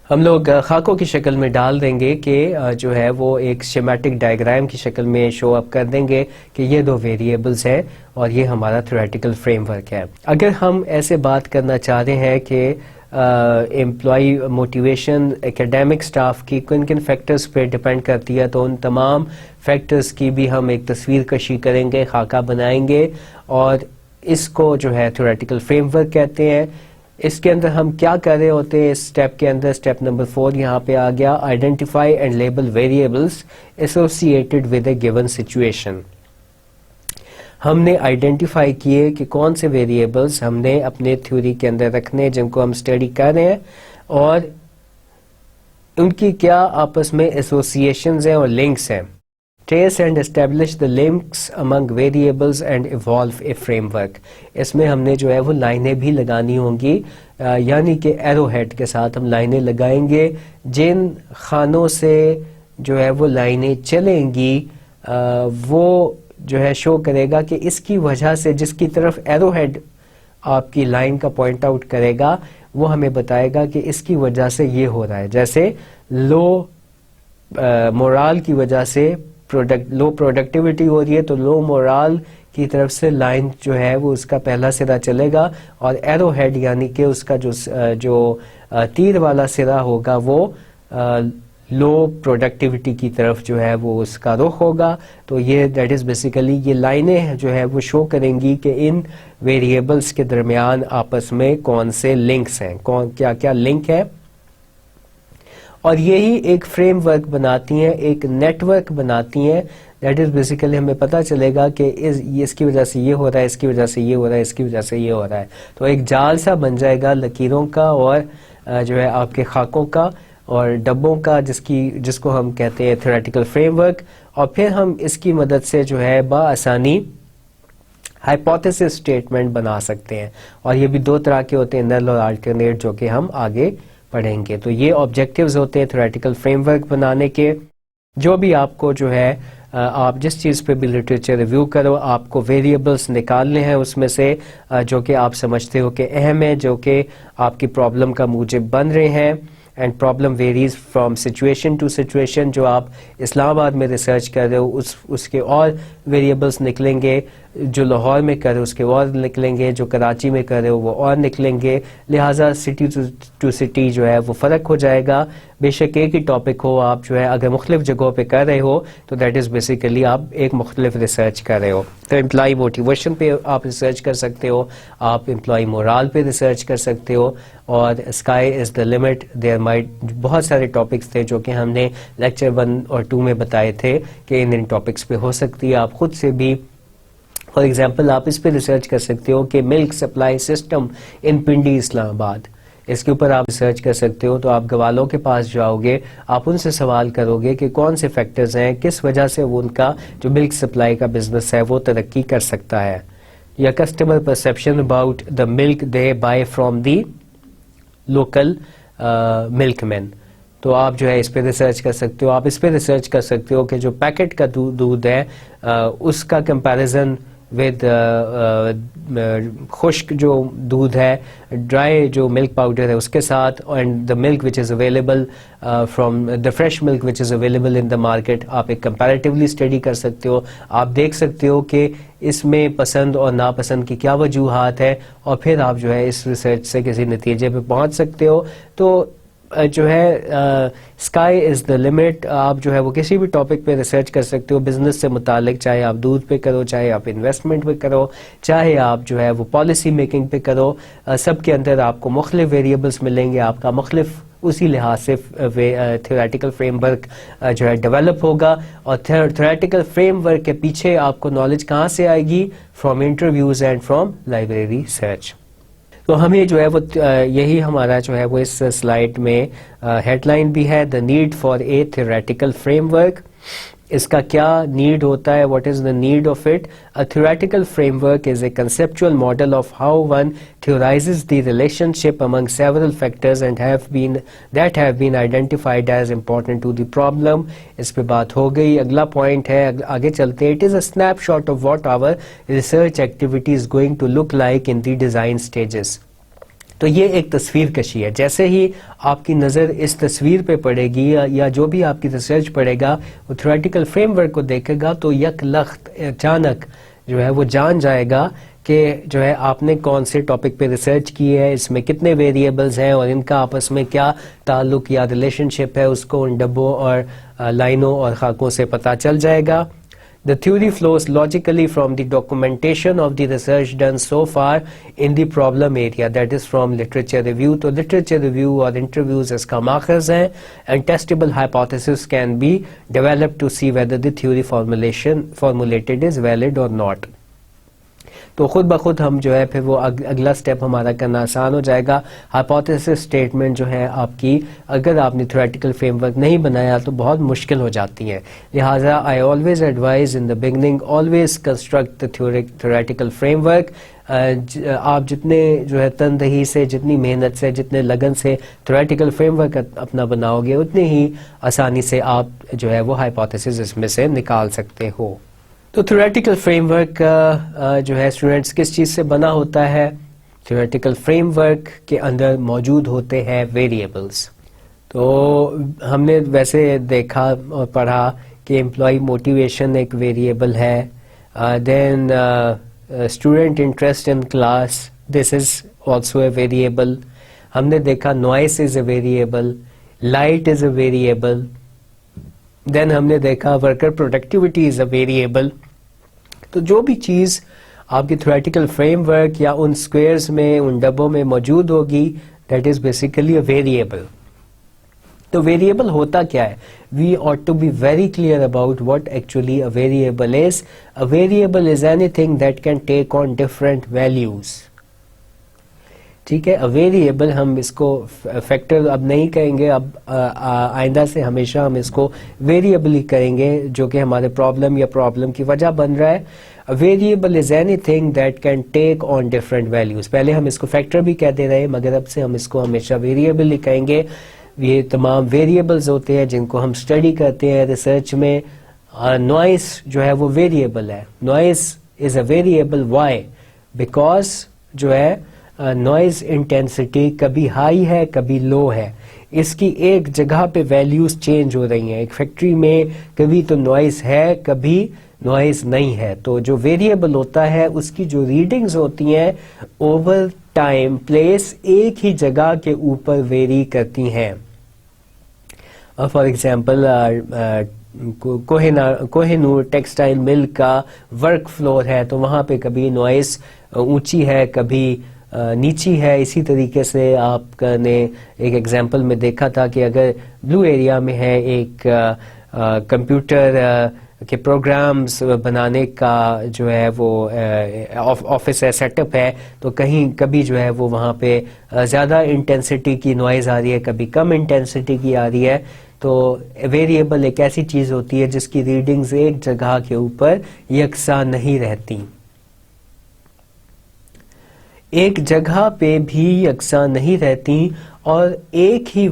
ہم لوگ خاکوں کی شکل میں ڈال دیں گے کہ جو ہے وہ ایک اسکیمیٹک ڈائیگرام کی شکل میں شو اپ کر دیں گے کہ یہ 2 ویریبلز ہیں اور یہ ہمارا تھیوریٹیکل فریم ورک ہے. اگر ہم ایسے بات کرنا چاہ رہے ہیں کہ امپلائی موٹیویشن اکیڈیمک سٹاف کی کن کن فیکٹرز پہ ڈپینڈ کرتی ہے, تو ان تمام فیکٹرز کی بھی ہم ایک تصویر کشی کریں گے, خاکہ بنائیں گے, اور اس کو جو ہے تھیوریٹیکل فریم ورک کہتے ہیں. اس کے اندر ہم کیا کر رہے ہوتے ہیں اس اسٹیپ کے اندر؟ اسٹیپ نمبر 4 یہاں پہ آ گیا, identify and label variables associated with a given situation. ہم نے آئیڈینٹیفائی کیے کہ کون سے ویریبلس ہم نے اپنے تھیوری کے اندر رکھنے جن کو ہم اسٹڈی کر رہے ہیں, اور ان کی کیا آپس میں ایسوسیشنز ہیں اور لنکس ہیں. Trace and establish the links among variables and evolve a framework. اس میں ہم نے جو ہے وہ لائنیں بھی لگانی ہوں گی, یعنی کہ ایرو ہیڈ کے ساتھ ہم لائنیں لگائیں گے. جن خانوں سے جو ہے وہ لائنیں چلیں گی وہ جو ہے شو کرے گا کہ اس کی وجہ سے, جس کی طرف ایرو ہیڈ آپ کی لائن کا پوائنٹ آؤٹ کرے گا وہ ہمیں بتائے گا کہ اس کی وجہ سے یہ ہو رہا ہے. جیسے لو مورال کی وجہ سے لو پروڈکٹیوٹی ہو رہی ہے, تو لو مورال کی طرف سے لائن جو ہے وہ اس کا پہلا سرا چلے گا, اور ایرو ہیڈ یعنی کہ اس کا جو تیر والا سرا ہوگا وہ لو پروڈکٹیوٹی کی طرف جو ہے وہ اس کا رخ ہوگا. تو یہ دیٹ از بیسیکلی یہ لائنیں جو ہے وہ شو کریں گی کہ ان ویریبلس کے درمیان آپس میں کون سے لنکس ہیں, کیا کیا لنک ہے, اور یہی ایک فریم ورک بناتی ہیں, ایک نیٹ ورک بناتی ہیں. دیٹ از بیسیکلی ہمیں پتہ چلے گا کہ اس کی وجہ سے یہ ہو رہا ہے, اس کی وجہ سے یہ ہو رہا ہے, اس کی وجہ سے یہ ہو رہا ہے. تو ایک جال سا بن جائے گا لکیروں کا اور جو ہے آپ کے خاکوں کا, اور ڈبوں کا جس کو ہم کہتے ہیں تھیوریٹیکل فریم ورک, اور پھر ہم اس کی مدد سے جو ہے بآسانی ہائپوتھیسس اسٹیٹمنٹ بنا سکتے ہیں, اور یہ بھی 2 طرح کے ہوتے ہیں, نل اور آلٹرنیٹ, جو کہ ہم آگے پڑھیں گے. تو یہ آبجیکٹیوز ہوتے ہیں تھیوریٹیکل فریم ورک بنانے کے. جو بھی آپ کو جو ہے آپ جس چیز پہ بھی لٹریچر ریویو کرو, آپ کو ویریبلس نکالنے ہیں اس میں سے جو کہ آپ سمجھتے ہو کہ اہم ہے, جو کہ آپ کی پرابلم کا موجب بن رہے ہیں. And problem varies from situation to situation. جو آپ اسلام آباد میں ریسرچ کر رہے ہو اس کے اور ویریبلس نکلیں گے, جو لاہور میں کر رہے ہو اس کے اور نکلیں گے, جو کراچی میں کر رہے ہو وہ اور نکلیں گے. لہٰذا سٹی ٹو سٹی جو ہے وہ فرق ہو جائے گا. بے شک ایک ہی ٹاپک ہو, آپ جو ہے اگر مختلف جگہوں پہ کر رہے ہو تو دیٹ از بیسیکلی آپ ایک مختلف ریسرچ کر رہے ہو. تو امپلائی موٹیویشن پہ آپ ریسرچ کر سکتے ہو, آپ امپلائی مورال پہ ریسرچ کر سکتے ہو, اور sky is the limit. There might بہت سارے ٹاپکس تھے جو کہ ہم نے لیکچر 1 اور 2 میں بتائے تھے کہ ان ٹاپکس پہ ہو سکتی ہے. آپ خود سے بھی فار ایگزامپل آپ اس پہ ریسرچ کر سکتے ہو کہ ملک سپلائی سسٹم ان پنڈی اسلام آباد, اس کے اوپر آپ ریسرچ کر سکتے ہو. تو آپ گوالوں کے پاس جاؤ گے, آپ ان سے سوال کرو گے کہ کون سے فیکٹرز ہیں, کس وجہ سے وہ ان کا جو ملک سپلائی کا بزنس ہے وہ ترقی کر سکتا ہے. یا customer perception about the milk they buy from the local milkman. تو آپ جو ہے اس پہ ریسرچ کر سکتے ہو. آپ اس پہ ریسرچ کر سکتے ہو کہ جو پیکٹ کا دودھ ہے اس کا کمپیریزن ود خشک جو دودھ ہے, ڈرائی جو ملک پاؤڈر ہے اس کے ساتھ, and the milk which is available from the fresh milk which is available in the market. آپ ایک کمپیریٹیولی اسٹڈی کر سکتے ہو. آپ دیکھ سکتے ہو کہ اس میں پسند اور ناپسند کی کیا وجوہات ہے, اور پھر آپ جو ہے اس ریسرچ سے کسی نتیجے پہ پہنچ سکتے ہو. تو جو ہے اسکائی از دا لمٹ. آپ جو ہے وہ کسی بھی ٹاپک پہ ریسرچ کر سکتے ہو بزنس سے متعلق, چاہے آپ دودھ پہ کرو, چاہے آپ انویسٹمنٹ پہ کرو, چاہے آپ جو ہے وہ پالیسی میکنگ پہ کرو. سب کے اندر آپ کو مختلف ویریبلس ملیں گے. آپ کا مختلف اسی لحاظ سے تھیوریٹیکل فریم ورک جو ہے ڈیولپ ہوگا. اور تھیوریٹیکل فریم ورک کے پیچھے آپ کو نالج کہاں سے آئے گی؟ From interviews and from library search. تو ہمیں جو ہے وہ یہی ہمارا جو ہے وہ اس سلائڈ میں ہیڈ لائن بھی ہے, the need for a theoretical framework. اس کا کیا نیڈ ہوتا ہے, what is the need of it? A theoretical framework is a conceptual model of how one theorizes the relationship among several factors and that have been identified as important to the problem. اس پہ بات ہو گئی. اگلا point ہے, آگے چلتے ہیں. It is a snapshot of what our research activity is going to look like in the design stages. تو یہ ایک تصویر کشی ہے. جیسے ہی آپ کی نظر اس تصویر پہ پڑے گی یا جو بھی آپ کی ریسرچ پڑے گا وہ تھیوریٹیکل فریم ورک کو دیکھے گا تو یک لخت اچانک جو ہے وہ جان جائے گا کہ جو ہے آپ نے کون سے ٹاپک پہ ریسرچ کی ہے, اس میں کتنے ویریبلز ہیں اور ان کا آپس میں کیا تعلق یا ریلیشن شپ ہے, اس کو ان ڈبوں اور لائنوں اور خاکوں سے پتہ چل جائے گا. The theory flows logically from the documentation of the research done so far in the problem area, that is from literature review. تو literature review اور interviews اس کا ماخذ ہیں, and testable hypothesis can be developed to see whether the theory formulated is valid or not. تو خود بخود ہم جو ہے پھر وہ اگلا سٹیپ ہمارا کرنا آسان ہو جائے گا. ہائپوتھیسس اسٹیٹمنٹ جو ہے آپ کی, اگر آپ نے تھیوریٹیکل فریم ورک نہیں بنایا تو بہت مشکل ہو جاتی ہیں. لہٰذا I always advise in the beginning always construct the theoretical framework. آپ جتنے جو ہے تندہی سے, جتنی محنت سے, جتنے لگن سے تھیوریٹیکل فریم ورک اپنا بناؤ گے اتنی ہی آسانی سے آپ جو ہے وہ ہائپوتھیسس اس میں سے نکال سکتے ہو. تو تھیوریٹیکل فریم ورک جو ہے اسٹوڈینٹس کس چیز سے بنا ہوتا ہے؟ تھیوریٹیکل فریم ورک کے اندر موجود ہوتے ہیں ویریبلس. تو ہم نے ویسے دیکھا اور پڑھا کہ امپلائی موٹیویشن ایک ویریبل ہے, then student interest in class, this is also a variable. ہم نے دیکھا noise is a variable, light is a variable. Then ہم نے دیکھا worker productivity is a variable. تو جو بھی چیز آپ کی تھیوریٹیکل فریم ورک یا ان اسکوئرز میں, ان ڈبوں میں موجود ہوگی, that is basically a variable. تو ویریبل ہوتا کیا ہے؟ وی ought to be very clear about what actually a variable is. A variable is anything that can take on different values. ٹھیک ہے. ویریبل ہم اس کو فیکٹر اب نہیں کہیں گے, اب آئندہ سے ہمیشہ ہم اس کو ویریبل ہی کریں گے, جو کہ ہمارے پرابلم یا پرابلم کی وجہ بن رہا ہے. Variable is any thing that can take on different values. پہلے ہم اس کو فیکٹر بھی کہتے رہے, مگر اب سے ہم اس کو ہمیشہ ویریبل ہی کہیں گے. یہ تمام ویریبلز ہوتے ہیں جن کو ہم اسٹڈی کرتے ہیں ریسرچ میں. نوائز جو ہے وہ ویریبل ہے. Noise is a variable. Why? Because جو ہے نوائز انٹینسٹی کبھی ہائی ہے کبھی لو ہے. اس کی ایک جگہ پہ ویلیوز چینج ہو رہی ہیں. ایک فیکٹری میں کبھی تو نوائز ہے کبھی نوائز نہیں ہے. تو جو ویریبل ہوتا ہے اس کی جو ریڈنگز ہوتی ہیں اوور ٹائم پلیس ایک ہی جگہ کے اوپر ویری کرتی ہیں. For example Koh Noor textile mill کا ورک فلور ہے, تو وہاں پہ کبھی نوائز اونچی ہے کبھی نیچی ہے. اسی طریقے سے آپ نے ایک ایگزامپل میں دیکھا تھا کہ اگر بلو ایریا میں ہے ایک کمپیوٹر کے پروگرامز بنانے کا جو ہے وہ آفس ہے, سیٹ اپ ہے, تو کہیں کبھی جو ہے وہ وہاں پہ زیادہ انٹینسٹی کی نوائز آ رہی ہے کبھی کم انٹینسٹی کی آ رہی ہے. تو ویریبل ایک ایسی چیز ہوتی ہے جس کی ریڈنگز ایک جگہ کے اوپر یکساں نہیں رہتی. ایک جگہ پہ بھی یکساں نہیں رہتی اور ایک ہی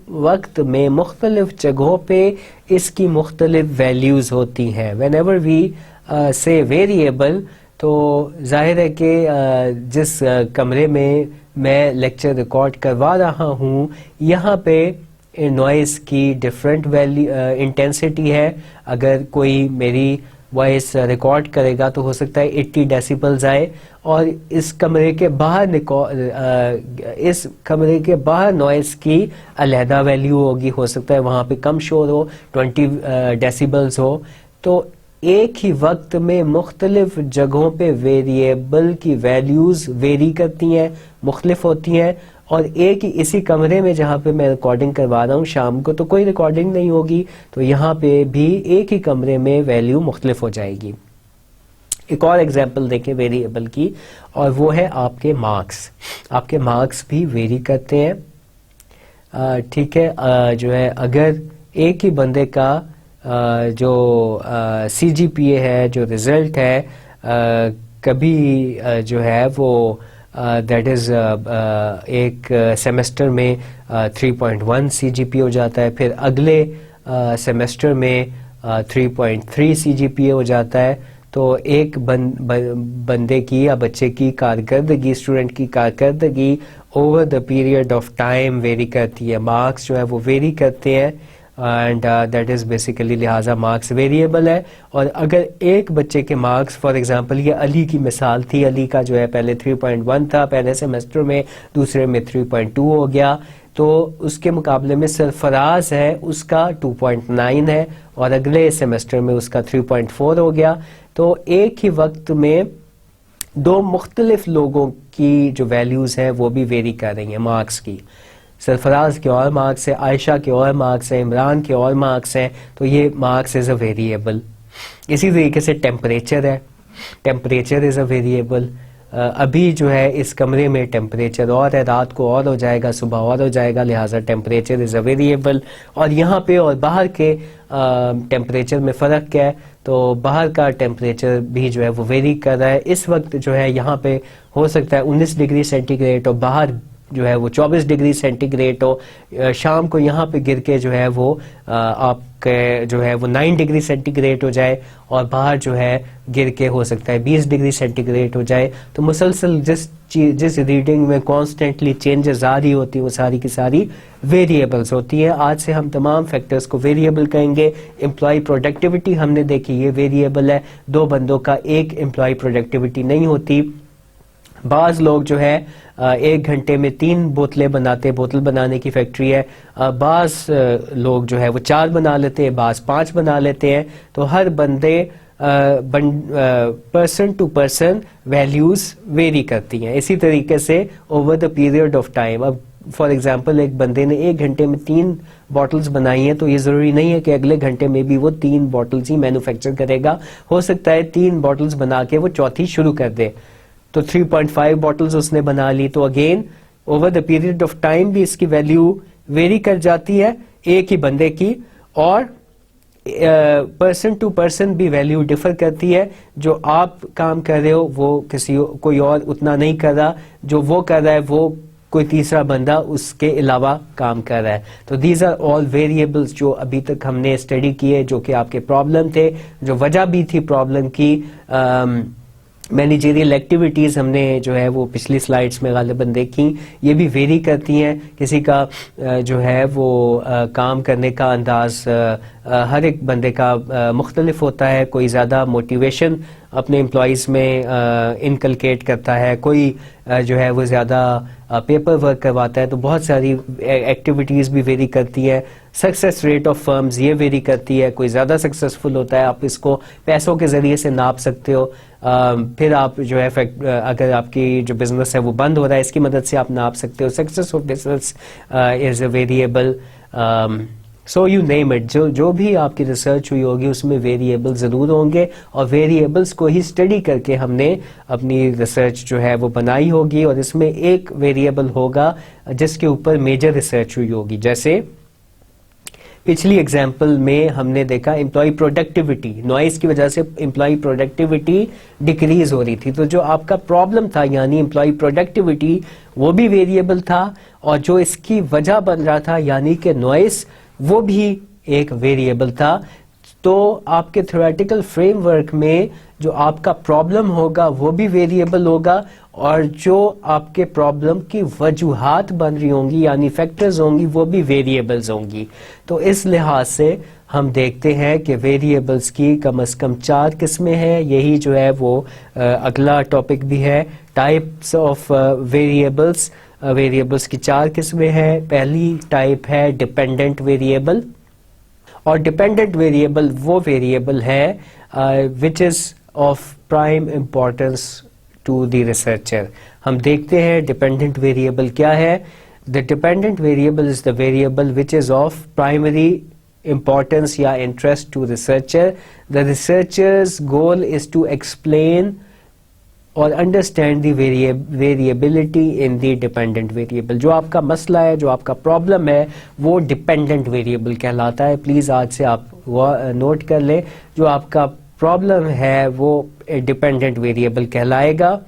وقت میں مختلف جگہوں پہ اس کی مختلف ویلیوز ہوتی ہیں. وین ایور وی سے ویریبل, تو ظاہر ہے کہ جس کمرے میں لیکچر ریکارڈ کروا رہا ہوں یہاں پہ نوائز کی ڈفرینٹ انٹینسٹی ہے. اگر کوئی میری وائس ریکارڈ کرے گا تو ہو سکتا ہے 80 ڈیسیبلز آئے, اور اس کمرے کے باہر نوائز کی علیحدہ ویلیو ہوگی. ہو سکتا ہے وہاں پہ کم شور ہو, 20 ڈیسیبلز ہو. تو ایک ہی وقت میں مختلف جگہوں پہ ویریبل کی ویلیوز ویری کرتی ہیں, مختلف ہوتی ہیں. اور ایک ہی اسی کمرے میں جہاں پہ میں ریکارڈنگ کروا رہا ہوں شام کو تو کوئی ریکارڈنگ نہیں ہوگی, تو یہاں پہ بھی ایک ہی کمرے میں ویلیو مختلف ہو جائے گی. ایک اور ایگزامپل دیکھیں ویریبل کی, اور وہ ہے آپ کے مارکس. آپ کے مارکس بھی ویری کرتے ہیں. ٹھیک ہے, جو ہے اگر ایک ہی بندے کا جو سی جی پی اے ہے, جو رزلٹ ہے, کبھی جو ہے وہ دیٹ از ایک سیمسٹر میں 3.1 سی جی پی ہو جاتا ہے, پھر اگلے سیمسٹر میں 3.3 سی جی پی اے ہو جاتا ہے. تو ایک بندے کی یا بچے کی کارکردگی, اسٹوڈنٹ کی کارکردگی over the period of time very کرتی ہے. مارکس جو ہے وہ ویری کرتے ہیں, اینڈ دیٹ از بیسیکلی لہٰذا مارکس ویریبل ہے. اور اگر ایک بچے کے مارکس, فار ایگزامپل یہ علی کی مثال تھی, علی کا جو ہے پہلے 3.1 تھا پہلے سیمسٹر میں, دوسرے میں 3.2 ہو گیا, تو اس کے مقابلے میں سرفراز ہے اس کا 2.9 ہے, اور اگلے سیمسٹر میں اس کا 3.4 ہو گیا. تو ایک ہی وقت میں دو مختلف لوگوں کی جو ویلیوز ہیں وہ بھی ویری کر رہی ہیں مارکس کی. سرفراز کے اور مارکس ہیں, عائشہ کے اور مارکس ہیں, عمران کے اور مارکس ہیں, تو یہ مارکس از اے ویریبل. اسی طریقے سے ٹیمپریچر ہے, ٹیمپریچر از اے ویریبل. ابھی جو ہے اس کمرے میں ٹیمپریچر اور ہے, رات کو اور ہو جائے گا, صبح اور ہو جائے گا, لہٰذا ٹیمپریچر از اے ویریبل. اور یہاں پہ اور باہر کے ٹیمپریچر میں فرق کیا ہے, تو باہر کا ٹیمپریچر بھی جو ہے وہ ویری کر رہا ہے. اس وقت جو ہے یہاں پہ ہو سکتا ہے 19 ڈگری سینٹی گریڈ اور باہر جو ہے وہ 24 ڈگری سینٹی گریڈ ہو. شام کو یہاں پہ گر کے جو ہے وہ آپ کے جو ہے وہ 9 ڈگری سینٹی گریڈ ہو جائے, اور باہر جو ہے گر کے ہو سکتا ہے 20 ڈگری سینٹی گریڈ ہو جائے. تو مسلسل جس ریڈنگ میں کانسٹنٹلی چینجز آ رہی ہوتی ہیں وہ ساری کی ساری ویریبلز ہوتی ہیں. آج سے ہم تمام فیکٹرز کو ویریبل کہیں گے. امپلائی پروڈکٹیوٹی ہم نے دیکھی, یہ ویریبل ہے. دو بندوں کا ایک امپلائی پروڈکٹیوٹی نہیں ہوتی. بعض لوگ جو ہے 1 گھنٹے میں 3 بوتلیں بناتے, بوتل بنانے کی فیکٹری ہے. بعض لوگ جو ہے وہ 4 بنا لیتے ہیں, بعض 5 بنا لیتے ہیں. تو ہر بندے person to person values vary کرتی ہیں. اسی طریقے سے over the period of time, اب فار ایگزامپل ایک بندے نے 1 گھنٹے میں 3 بوٹلز بنائی ہیں, تو یہ ضروری نہیں ہے کہ اگلے گھنٹے میں بھی وہ 3 بوٹلز ہی مینوفیکچر کرے گا. ہو سکتا ہے 3 بوٹلز بنا کے وہ چوتھی شروع کر دے. تو 3.5 بوٹلز اس نے بنا لی, تو again over the period of time بھی اس کی ویلیو ویری کر جاتی ہے ایک ہی بندے کی, اور پرسن ٹو پرسن بھی ویلیو ڈفر کرتی ہے. جو آپ کام کر رہے ہو وہ کوئی اور اتنا نہیں کر رہا, جو وہ کر رہا ہے وہ کوئی تیسرا بندہ اس کے علاوہ کام کر رہا ہے. تو دیز آر آل ویریبلس جو ابھی تک ہم نے اسٹڈی کیے, جو کہ آپ کے پرابلم تھے, جو وجہ بھی تھی پرابلم کی. مینیجریل ایکٹیویٹیز ہم نے جو ہے وہ پچھلی سلائڈس میں غالباً دیکھی, یہ بھی ویری کرتی ہیں. کسی کا جو ہے وہ کام کرنے کا انداز ہر ایک بندے کا مختلف ہوتا ہے. کوئی زیادہ موٹیویشن اپنے امپلائیز میں انکلکیٹ کرتا ہے, کوئی جو ہے وہ زیادہ پیپر ورک کرواتا ہے. تو بہت ساری ایکٹیویٹیز بھی ویری کرتی ہیں. سکسیس ریٹ آف فرمز یہ ویری کرتی ہے, کوئی زیادہ سکسیسفل ہوتا ہے, آپ اس کو پیسوں کے ذریعے سے ناپ سکتے ہو. پھر آپ جو ہے اگر آپ کی جو بزنس ہے وہ بند ہو رہا ہے, اس کی مدد سے آپ ناپ سکتے ہو. Success of business is a variable. So you name it, جو بھی آپ کی ریسرچ ہوئی ہوگی اس میں ویریبل ضرور ہوں گے, اور ویریبلس کو ہی اسٹڈی کر کے ہم نے اپنی ریسرچ جو ہے وہ بنائی ہوگی. اور اس میں ایک ویریبل ہوگا جس کے اوپر میجر ریسرچ ہوئی ہوگی. جیسے پچھلی ایگزامپل میں ہم نے دیکھا امپلائی پروڈکٹیوٹی, نوائز کی وجہ سے امپلائی پروڈکٹیوٹی ڈکریز ہو رہی تھی. تو جو آپ کا پرابلم تھا یعنی امپلائی پروڈکٹیوٹی وہ بھی ویریبل تھا, اور جو اس کی وجہ بن رہا تھا یعنی کہ نوائز وہ بھی ایک ویریبل تھا. تو آپ کے تھیوریٹیکل فریم ورک میں جو آپ کا پرابلم ہوگا وہ بھی ویریبل ہوگا, اور جو آپ کے پرابلم کی وجوہات بن رہی ہوں گی یعنی فیکٹرز ہوں گی وہ بھی ویریبلز ہوں گی. تو اس لحاظ سے ہم دیکھتے ہیں کہ ویریبلز کی کم از کم 4 قسمیں ہیں. یہی جو ہے وہ اگلا ٹاپک بھی ہے, ٹائپس آف ویریبلز. ویریبلز کی 4 قسمیں ہیں. پہلی ٹائپ ہے ڈپینڈنٹ ویریبل, اور ڈپینڈنٹ ویریبل وہ ویریبل ہے which is of prime importance to the researcher. ہم دیکھتے ہیں ڈپینڈنٹ ویریبل کیا ہے. The dependent variable is the variable which is of primary importance یا interest to researcher. The researcher's goal is to explain or understand the variability in the dependent variable. جو آپ کا مسئلہ ہے, جو آپ کا پرابلم ہے وہ ڈپینڈنٹ ویریبل کہلاتا ہے. پلیز آج سے آپ نوٹ کر لیں, جو آپ کا پرابلم ہے وہ ڈپینڈنٹ ویریبل کہلائے گا.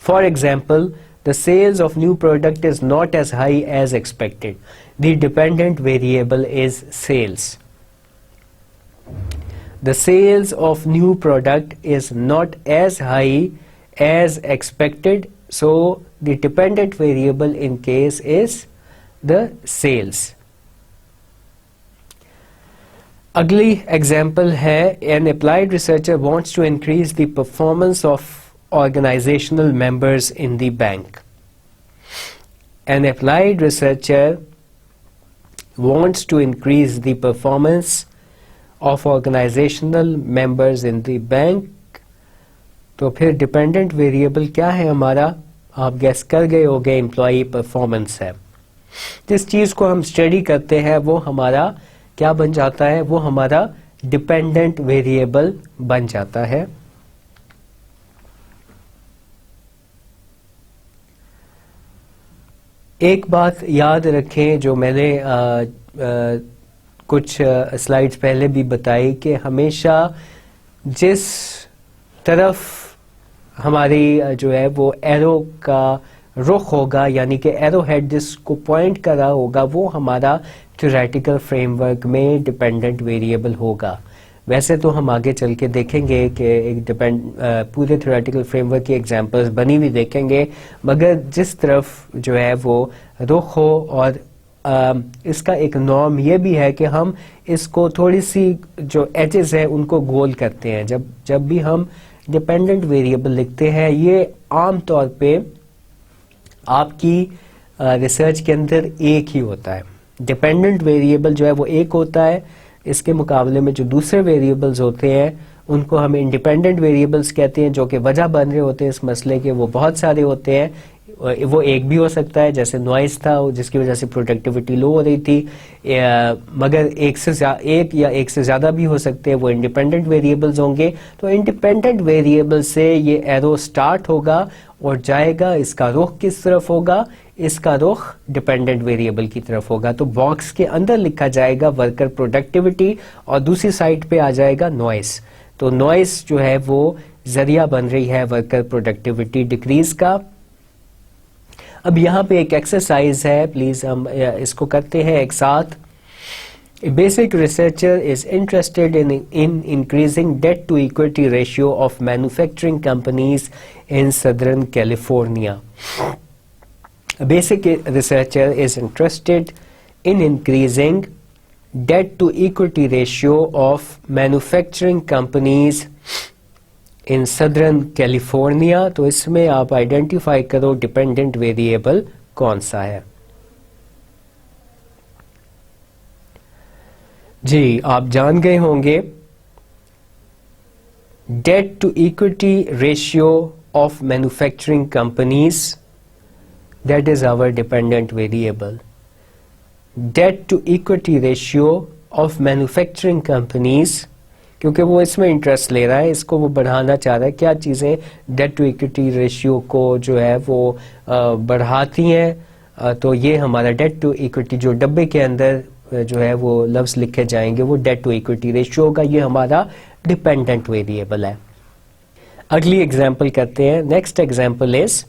For example, the sales of new product is not as high as expected. The dependent variable is sales. The sales of new product is not as high as expected. So the dependent variable in case is the sales. Agli example hai, an applied researcher wants to increase the performance of organizational members in the bank. An applied researcher wants to increase the performance of organizational members in the bank. تو پھر dependent variable کیا ہے ہمارا, آپ gas کر گئے ہو گے, employee performance ہے. جس چیز کو ہم اسٹڈی کرتے ہیں وہ ہمارا کیا بن جاتا ہے, وہ ہمارا ڈپینڈنٹ ویریبل بن جاتا ہے. ایک بات یاد رکھیں جو میں نے کچھ سلائیڈز پہلے بھی بتائی, کہ ہمیشہ جس طرف ہماری جو ہے وہ ایرو کا رخ ہوگا یعنی کہ ایرو ہیڈ جس کو پوائنٹ کر رہا ہوگا وہ ہمارا تھیوریٹیکل فریم ورک میں ڈپینڈنٹ ویریبل ہوگا. ویسے تو ہم آگے چل کے دیکھیں گے کہ ایک پورے تھیوریٹیکل فریم ورک کی ایگزامپلس بنی ہوئی دیکھیں گے, مگر جس طرف جو ہے وہ رخ ہو, اور اس کا ایک نارم یہ بھی ہے کہ ہم اس کو تھوڑی سی جو ایجز ہیں ان کو گول کرتے ہیں. جب بھی ہم ڈپینڈنٹ ویریبل لکھتے ہیں, یہ عام طور پہ آپ کی ریسرچ کے اندر ایک ہی ہوتا ہے. ڈپینڈنٹ ویریبل جو ہے وہ ایک ہوتا ہے, اس کے مقابلے میں جو دوسرے ویریبلز ہوتے ہیں ان کو ہم انڈیپینڈنٹ ویریبلس کہتے ہیں, جو کہ وجہ بن رہے ہوتے ہیں اس مسئلے کے, وہ بہت سارے ہوتے ہیں. وہ ایک بھی ہو سکتا ہے, جیسے نوائز تھا جس کی وجہ سے پروڈکٹیوٹی لو ہو رہی تھی, مگر ایک یا ایک سے زیادہ بھی ہو سکتے ہیں, وہ انڈیپینڈنٹ ویریبلز ہوں گے. تو انڈیپینڈنٹ ویریبل سے یہ ایرو سٹارٹ ہوگا اور جائے گا, اس کا رخ کس طرف ہوگا, اس کا رخ ڈیپینڈنٹ ویریبل کی طرف ہوگا. تو باکس کے اندر لکھا جائے گا ورکر پروڈکٹیوٹی اور دوسری سائڈ پہ آ جائے گا نوائز. تو نوائز جو ہے وہ ذریعہ بن رہی ہے ورکر پروڈکٹیوٹی ڈکریز کا. اب یہاں پہ ایک ایکسرسائز ہے, پلیز ہم اس کو کرتے ہیں ایک ساتھ. A basic researcher is interested in increasing debt to equity ratio of manufacturing companies in Southern California. A basic researcher is interested in increasing debt to equity ratio of manufacturing companies in Southern California. تو اس میں آپ identify کرو dependent variable کون سا ہے. جی آپ جان گئے ہوں گے, debt to equity ratio of manufacturing companies, that is our dependent variable. Debt to equity ratio of manufacturing companies, کیونکہ وہ اس میں انٹرسٹ لے رہا ہے, اس کو وہ بڑھانا چاہ رہا ہے. کیا چیزیں ڈیٹ ٹو ایکوٹی ریشیو کو جو ہے وہ بڑھاتی ہیں, تو یہ ہمارا ڈیٹ ٹو ایکوٹی جو ڈبے کے اندر جو ہے وہ لفظ لکھے جائیں گے وہ ڈیٹ ٹو ایکوٹی ریشیو ہوگا. یہ ہمارا ڈیپینڈنٹ ویریبل ہے. اگلی ایگزامپل کرتے ہیں. Next example is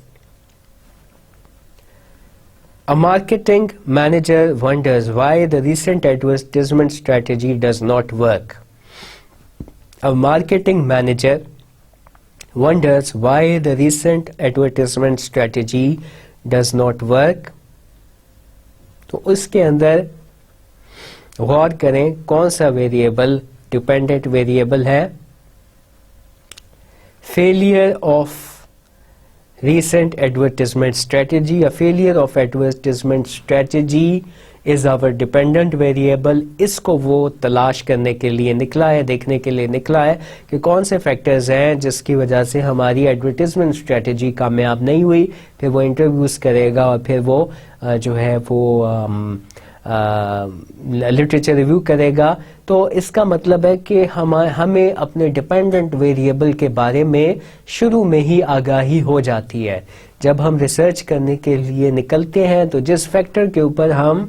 A marketing manager wonders why the recent advertisement strategy does not work. A marketing manager wonders why the recent advertisement strategy does not work. تو اس کے اندر غور کریں کون سا ویریبل ڈیپینڈنٹ ویریبل ہے. Failure of recent advertisement strategy, یا failure of advertisement strategy is our dependent variable. اس کو وہ تلاش کرنے کے لیے نکلا ہے, دیکھنے کے لیے نکلا ہے کہ کون سے فیکٹرز ہیں جس کی وجہ سے ہماری ایڈورٹیزمنٹ اسٹریٹجی کامیاب نہیں ہوئی. پھر وہ انٹرویوز کرے گا اور پھر وہ جو ہے وہ لٹریچر ریویو کرے گا. تو اس کا مطلب ہے کہ ہمیں اپنے ڈیپینڈنٹ ویریبل کے بارے میں شروع میں ہی آگاہی ہو جاتی ہے. جب ہم ریسرچ کرنے کے لیے نکلتے ہیں تو جس فیکٹر کے اوپر ہم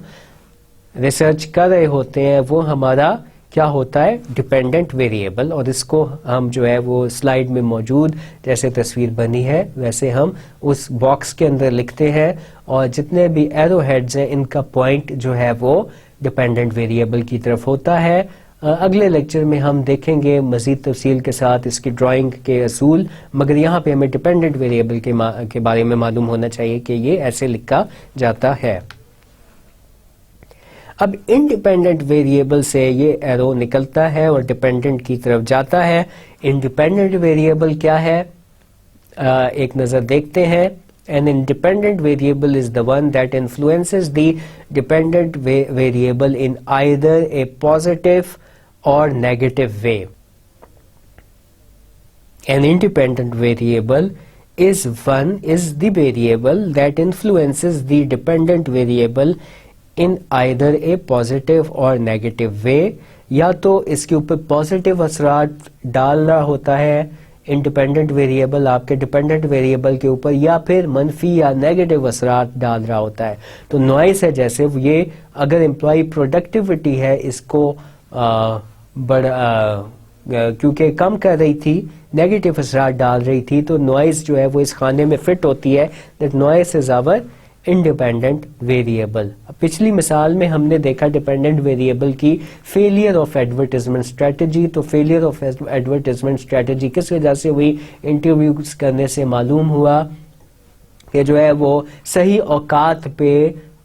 ریسرچ کر رہے ہوتے ہیں وہ ہمارا کیا ہوتا ہے, ڈیپینڈنٹ ویریبل. اور اس کو ہم جو ہے وہ سلائیڈ میں موجود جیسے تصویر بنی ہے ویسے ہم اس باکس کے اندر لکھتے ہیں, اور جتنے بھی ایرو ہیڈز ہیں ان کا پوائنٹ جو ہے وہ ڈیپینڈنٹ ویریبل کی طرف ہوتا ہے. اگلے لیکچر میں ہم دیکھیں گے مزید تفصیل کے ساتھ اس کی ڈرائنگ کے اصول, مگر یہاں پہ ہمیں ڈیپینڈنٹ ویریبل کے بارے میں معلوم ہونا چاہیے کہ یہ ایسے لکھا جاتا ہے. اب انڈیپینڈنٹ ویریبل سے یہ ایرو نکلتا ہے اور ڈیپینڈنٹ کی طرف جاتا ہے. انڈیپینڈنٹ ویریبل کیا ہے, ایک نظر دیکھتے ہیں. An independent variable is the one that influences the dependent variable in either a positive or negative way. An independent variable is the variable that influences the dependent variable in either a positive or negative way. یا تو اس کے اوپر positive اثرات ڈال رہا ہوتا ہے independent variable آپ کے ڈیپینڈنٹ ویریبل کے اوپر, یا پھر منفی یا نیگیٹو اثرات ڈال رہا ہوتا ہے. تو نوائز ہے جیسے یہ اگر امپلائی پروڈکٹیوٹی ہے اس کو کیونکہ کم کر رہی تھی, نیگیٹو اثرات ڈال رہی تھی, تو نوائز جو ہے وہ اس خانے میں فٹ ہوتی ہے. That noise is our independent variable. پچھلی مثال میں ہم نے دیکھا ڈیپینڈنٹ ویریبل کی فیلئر آف ایڈورٹیزمنٹ اسٹریٹجی. تو فیلئر آف ایڈورٹیزمنٹ اسٹریٹجی کس وجہ سے ہوئی, انٹرویوز کرنے سے معلوم ہوا کہ جو ہے وہ صحیح اوقات پہ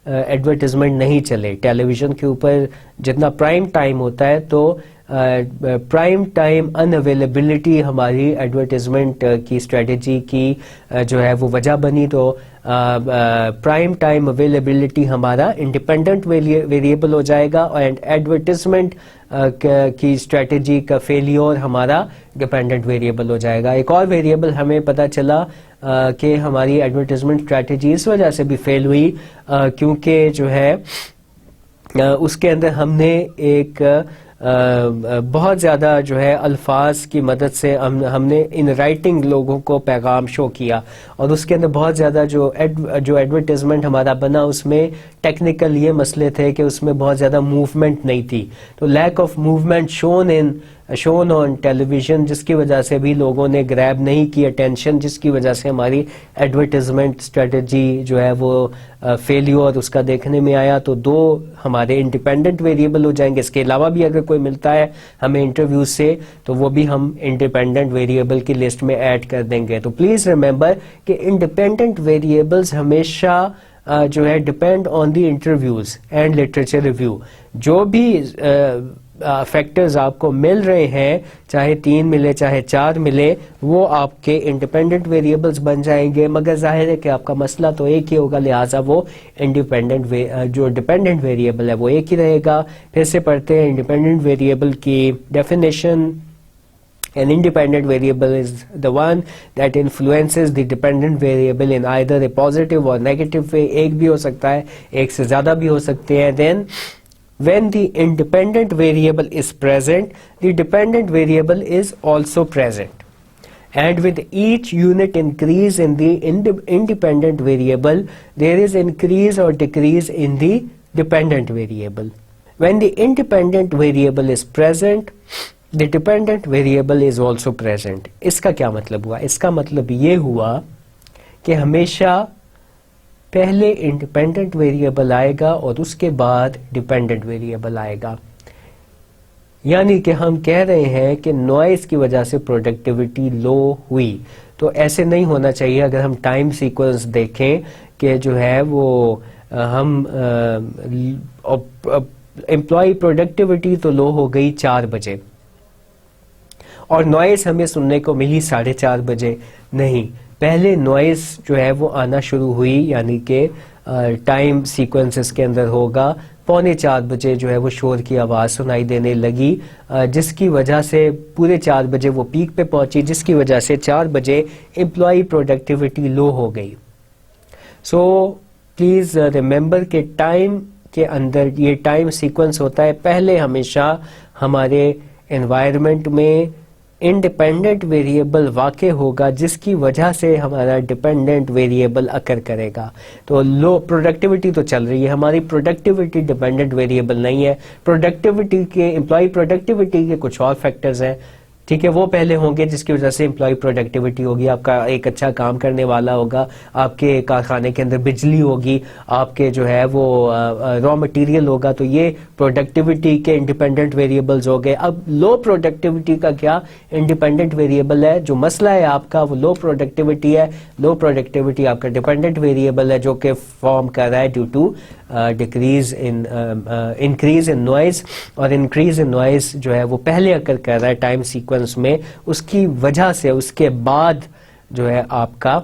ایڈورٹیزمنٹ نہیں چلے. ٹیلی ویژن کے اوپر جتنا پرائم ٹائم ہوتا ہے تو پرائم ٹائم ان اویلیبلٹی ہماری ایڈورٹیزمنٹ کی اسٹریٹجی کی جو ہے وہ وجہ بنی. تو پرائم ٹائم اویلیبلٹی ہمارا انڈیپینڈنٹ ویریبل ہو جائے گا, اینڈ ایڈورٹیزمنٹ کی اسٹریٹجی کا فیلیور ہمارا ڈپینڈنٹ ویریبل ہو جائے گا. ایک اور ویریبل ہمیں پتہ چلا کہ ہماری ایڈورٹیزمنٹ اسٹریٹجی اس وجہ سے بھی فیل ہوئی کیونکہ جو ہے اس کے اندر ہم نے ایک بہت زیادہ جو ہے الفاظ کی مدد سے ہم نے ان رائٹنگ لوگوں کو پیغام شو کیا, اور اس کے اندر بہت زیادہ جو ایڈورٹیزمنٹ ہمارا بنا اس میں ٹیکنیکل یہ مسئلے تھے کہ اس میں بہت زیادہ موومنٹ نہیں تھی. تو lack of movement shown on television, جس کی وجہ سے بھی لوگوں نے گریب نہیں کی اٹینشن, جس کی وجہ سے ہماری ایڈورٹیزمنٹ اسٹریٹجی جو ہے وہ فیلیور اس کا دیکھنے میں آیا. تو دو ہمارے انڈیپینڈنٹ ویریبل ہو جائیں گے. اس کے علاوہ بھی اگر کوئی ملتا ہے ہمیں انٹرویو سے تو وہ بھی ہم انڈیپینڈنٹ ویریبل کی لسٹ میں ایڈ کر دیں گے. تو پلیز ریمبر کہ انڈیپینڈنٹ ویریبلز ہمیشہ جو ہے depend on the interviews and literature review. جو بھی فیکٹرز آپ کو مل رہے ہیں, چاہے 3 ملے چاہے 4 ملے, وہ آپ کے انڈیپینڈنٹ ویریبلز بن جائیں گے. مگر ظاہر ہے کہ آپ کا مسئلہ تو ایک ہی ہوگا, لہٰذا وہ انڈیپینڈنٹ جو ڈیپینڈنٹ ویریبل ہے وہ ایک ہی رہے گا. پھر سے پڑھتے ہیں انڈیپینڈنٹ ویریبل کی definition. An independent variable is the one that influences the dependent variable in either a positive or negative way. ایک بھی ہو سکتا ہے, ایک سے زیادہ بھی ہو سکتے ہیں. Then when the independent variable is present, the dependent variable is also present. And with each unit increase in the independent variable, there is increase or decrease in the dependent variable. When the independent variable is present, the dependent variable is also present. اس کا کیا مطلب ہوا؟ اس کا مطلب یہ ہوا کہ ہمیشہ پہلے انڈیپینڈنٹ ویریبل آئے گا اور اس کے بعد ڈیپینڈنٹ ویریبل آئے گا. یعنی کہ ہم کہہ رہے ہیں کہ نوائز کی وجہ سے پروڈکٹیوٹی لو ہوئی. تو ایسے نہیں ہونا چاہیے. اگر ہم ٹائم سیکوینس دیکھیں کہ جو ہے وہ ہم امپلائی پروڈکٹیوٹی تو لو ہو گئی 4 بجے اور نوائز ہمیں سننے کو ملی 4:30 بجے. نہیں, پہلے نوائز جو ہے وہ آنا شروع ہوئی, یعنی کہ ٹائم سیکوینسز کے اندر ہوگا 3:45 بجے جو ہے وہ شور کی آواز سنائی دینے لگی, جس کی وجہ سے پورے 4 بجے وہ پیک پہ پہنچی, جس کی وجہ سے 4 بجے امپلائی پروڈکٹیوٹی لو ہو گئی. سو پلیز ریممبر کہ ٹائم کے اندر یہ ٹائم سیکوینس ہوتا ہے. پہلے ہمیشہ ہمارے انوائرمنٹ میں انڈیپینڈنٹ ویریبل واقع ہوگا, جس کی وجہ سے ہمارا ڈیپینڈنٹ ویریبل اکر کرے گا. تو لو پروڈکٹیوٹی تو چل رہی ہے, ہماری پروڈکٹیوٹی ڈیپینڈنٹ ویریبل نہیں ہے. پروڈکٹیوٹی کے امپلائی پروڈکٹیوٹی کے کچھ اور فیکٹرز ہیں, ٹھیک ہے, وہ پہلے ہوں گے جس کی وجہ سے امپلائی پروڈکٹیوٹی ہوگی. آپ کا ایک اچھا کام کرنے والا ہوگا, آپ کے کارخانے کے اندر بجلی ہوگی, آپ کے جو ہے وہ را مٹیریل ہوگا, تو یہ پروڈکٹیوٹی کے انڈیپینڈنٹ ویریبلز ہو گئے. اب لو پروڈکٹیوٹی کا کیا انڈیپینڈنٹ ویریبل ہے؟ جو مسئلہ ہے آپ کا وہ لو پروڈکٹیوٹی ہے. لو پروڈکٹیوٹی آپ کا ڈیپینڈنٹ ویریبل ہے جو کہ فارم کر رہا ہے due to increase in noise, اور انکریز ان نوائز جو ہے وہ پہلے اکر کر رہا ہے ٹائم سیکوینس میں. اس کی وجہ سے اس کے بعد جو ہے آپ کا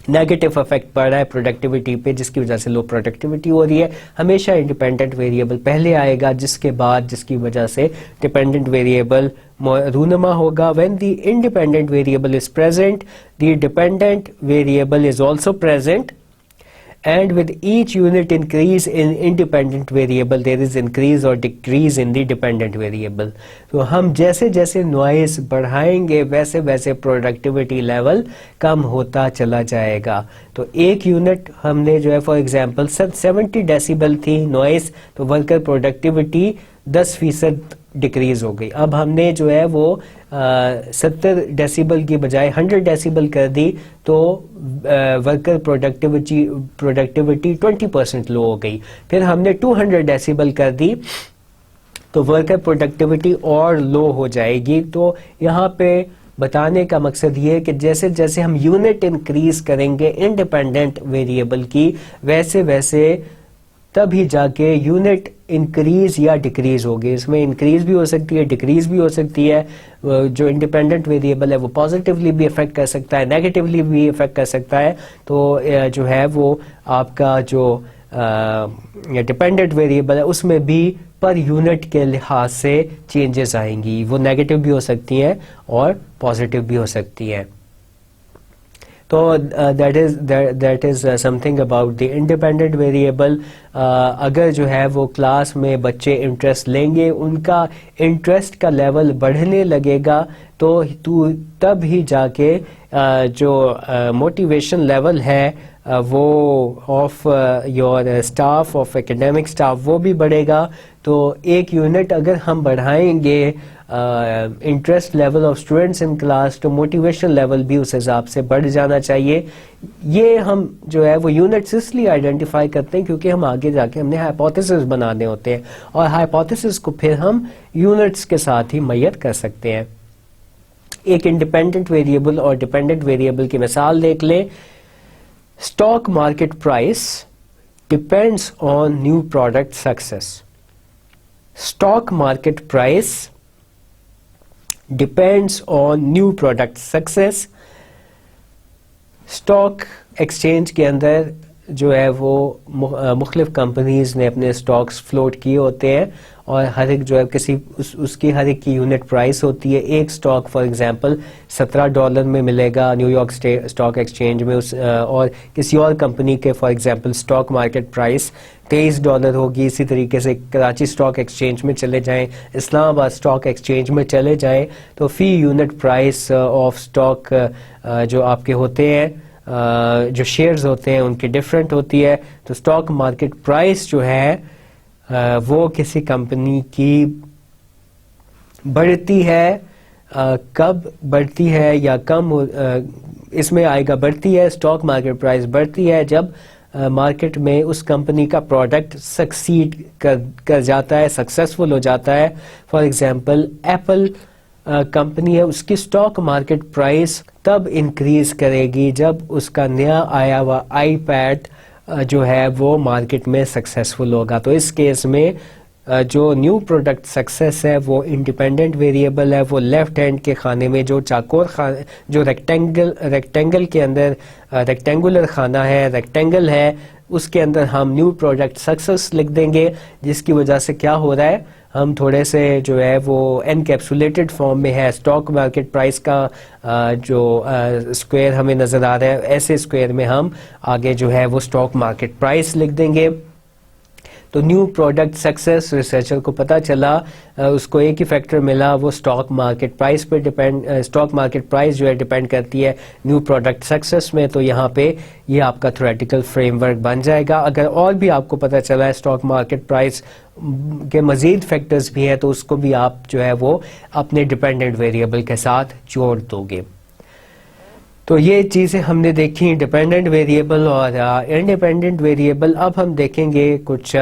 نیگیٹو افیکٹ پڑ رہا ہے پروڈکٹیوٹی پہ, جس کی وجہ سے لو پروڈکٹیوٹی ہو رہی ہے. ہمیشہ انڈیپینڈنٹ ویریبل پہلے آئے گا, جس کے بعد جس کی وجہ سے ڈیپینڈنٹ ویریبل رونما ہوگا. when the independent variable is present, the dependent variable is also present. And with each unit increase in independent variable, there is increase or decrease in the dependent variable. تو ہم جیسے جیسے noise بڑھائیں گے ویسے ویسے پروڈکٹیوٹی لیول کم ہوتا چلا جائے گا. تو ایک یونٹ ہم نے جو ہے فار ایگزامپل 70 ڈیسیبل تھی نوائز, تو ورکر پروڈکٹیوٹی 10% ڈکریز ہو گئی. اب ہم نے جو ہے وہ 70 ڈیسیبل کی بجائے 100 ڈیسیبل کر دی, تو ورکر پروڈکٹیوٹی 20% لو ہو گئی. پھر ہم نے 200 ڈیسیبل کر دی تو ورکر پروڈکٹیوٹی اور لو ہو جائے گی. تو یہاں پہ بتانے کا مقصد یہ ہے کہ جیسے جیسے ہم یونٹ انکریز کریں گے انڈیپینڈنٹ ویریبل کی, ویسے ویسے تب ہی جا کے یونٹ انکریز یا ڈکریز ہوگی. اس میں انکریز بھی ہو سکتی ہے, ڈکریز بھی ہو سکتی ہے. جو انڈیپینڈنٹ ویریبل ہے وہ پازیٹیولی بھی افیکٹ کر سکتا ہے, نیگیٹیولی بھی افیکٹ کر سکتا ہے. تو جو ہے وہ آپ کا جو ڈیپینڈنٹ ویریبل ہے اس میں بھی پر یونٹ کے لحاظ سے چینجز آئیں گی. وہ نیگیٹو بھی ہو سکتی ہیں اور پازیٹیو بھی ہو سکتی ہیں. تو that is some thing about the independent variable. اگر جو ہے وہ کلاس میں بچے انٹرسٹ لیں گے, ان کا انٹرسٹ کا لیول بڑھنے لگے گا, تو تب ہی جا کے جو موٹیویشن لیول ہے وہ of your staff, of academic staff, وہ بھی بڑھے گا. تو ایک یونٹ اگر ہم بڑھائیں گے interest level of students in class, تو موٹیویشن لیول بھی اس حساب سے بڑھ جانا چاہیے. یہ ہم جو ہے وہ یونٹس اس لیے آئیڈینٹیفائی کرتے ہیں کیونکہ ہم آگے جا کے ہم نے ہائپوتھیسس بنانے ہوتے ہیں, اور ہائپوتھیسس کو پھر ہم یونٹس کے ساتھ ہی میت کر سکتے ہیں. ایک انڈیپینڈنٹ ویریبل اور ڈیپینڈنٹ ویریبل کی مثال دیکھ لیں. Stock market price depends on new product success. Stock market price depends on new product success. Stock exchange کے اندر جو ہے وہ مختلف کمپنیز نے اپنے اسٹاکس فلوٹ کیے ہوتے ہیں, اور ہر ایک جو ہے اس کی ہر ایک کی یونٹ پرائس ہوتی ہے. ایک اسٹاک فار ایگزامپل $17 میں ملے گا نیو یارک اسٹاک ایکسچینج میں, اور کسی اور کمپنی کے for example stock market price $23 ہوگی. اسی طریقے سے کراچی اسٹاک ایکسچینج میں چلے جائیں, اسلام آباد اسٹاک ایکسچینج میں چلے جائیں, تو فی یونٹ پرائس آف اسٹاک جو آپ کے ہوتے ہیں, جو شیئرز ہوتے ہیں ان کی ڈفرینٹ ہوتی ہے. تو اسٹاک مارکیٹ پرائس جو ہے وہ کسی کمپنی کی بڑھتی ہے, کب بڑھتی ہے یا کم اس میں آئے گا بڑھتی ہے. اسٹاک مارکیٹ پرائس بڑھتی ہے جب مارکیٹ میں اس کمپنی کا پروڈکٹ سکسیڈ کر جاتا ہے, سکسیسفل ہو جاتا ہے. فار ایگزامپل ایپل کمپنی ہے, اس کی اسٹاک مارکیٹ پرائس تب انکریز کرے گی جب اس کا نیا آیا ہوا آئی پیڈ جو ہے وہ مارکیٹ میں سکسیسفل ہوگا. تو اس کیس میں جو نیو پروڈکٹ سکسیس ہے وہ انڈیپینڈنٹ ویریبل ہے. وہ لیفٹ ہینڈ کے خانے میں جو چاکور جو ریکٹینگل کے اندر ریکٹینگولر خانہ ہے, ریکٹینگل ہے, اس کے اندر ہم نیو پروڈکٹ سکسیس لکھ دیں گے, جس کی وجہ سے کیا ہو رہا ہے, ہم تھوڑے سے جو ہے وہ انکیپسولیٹڈ فارم میں ہے. اسٹاک مارکیٹ پرائس کا جو اسکوائر ہمیں نظر آ رہا ہے, ایسے اسکوائر میں ہم آگے جو ہے وہ اسٹاک مارکیٹ پرائس لکھ دیں گے. تو نیو پروڈکٹ سکسیس ریسرچر کو پتا چلا, اس کو ایک ہی فیکٹر ملا, وہ اسٹاک مارکیٹ پرائس پہ ڈیپینڈ, اسٹاک مارکیٹ پرائس جو ہے ڈیپینڈ کرتی ہے نیو پروڈکٹ سکسیس میں. تو یہاں پہ یہ آپ کا تھیوریٹیکل فریم ورک بن جائے گا. اگر اور بھی آپ کو پتا چلا ہے اسٹاک مارکیٹ پرائس کے مزید فیکٹرز بھی ہیں, تو اس کو بھی آپ جو ہے وہ اپنے ڈیپینڈنٹ ویریبل کے ساتھ جوڑ دو گے. تو یہ چیزیں ہم نے دیکھی ڈیپینڈنٹ ویریبل اور انڈیپینڈنٹ ویریبل. اب ہم دیکھیں گے کچھ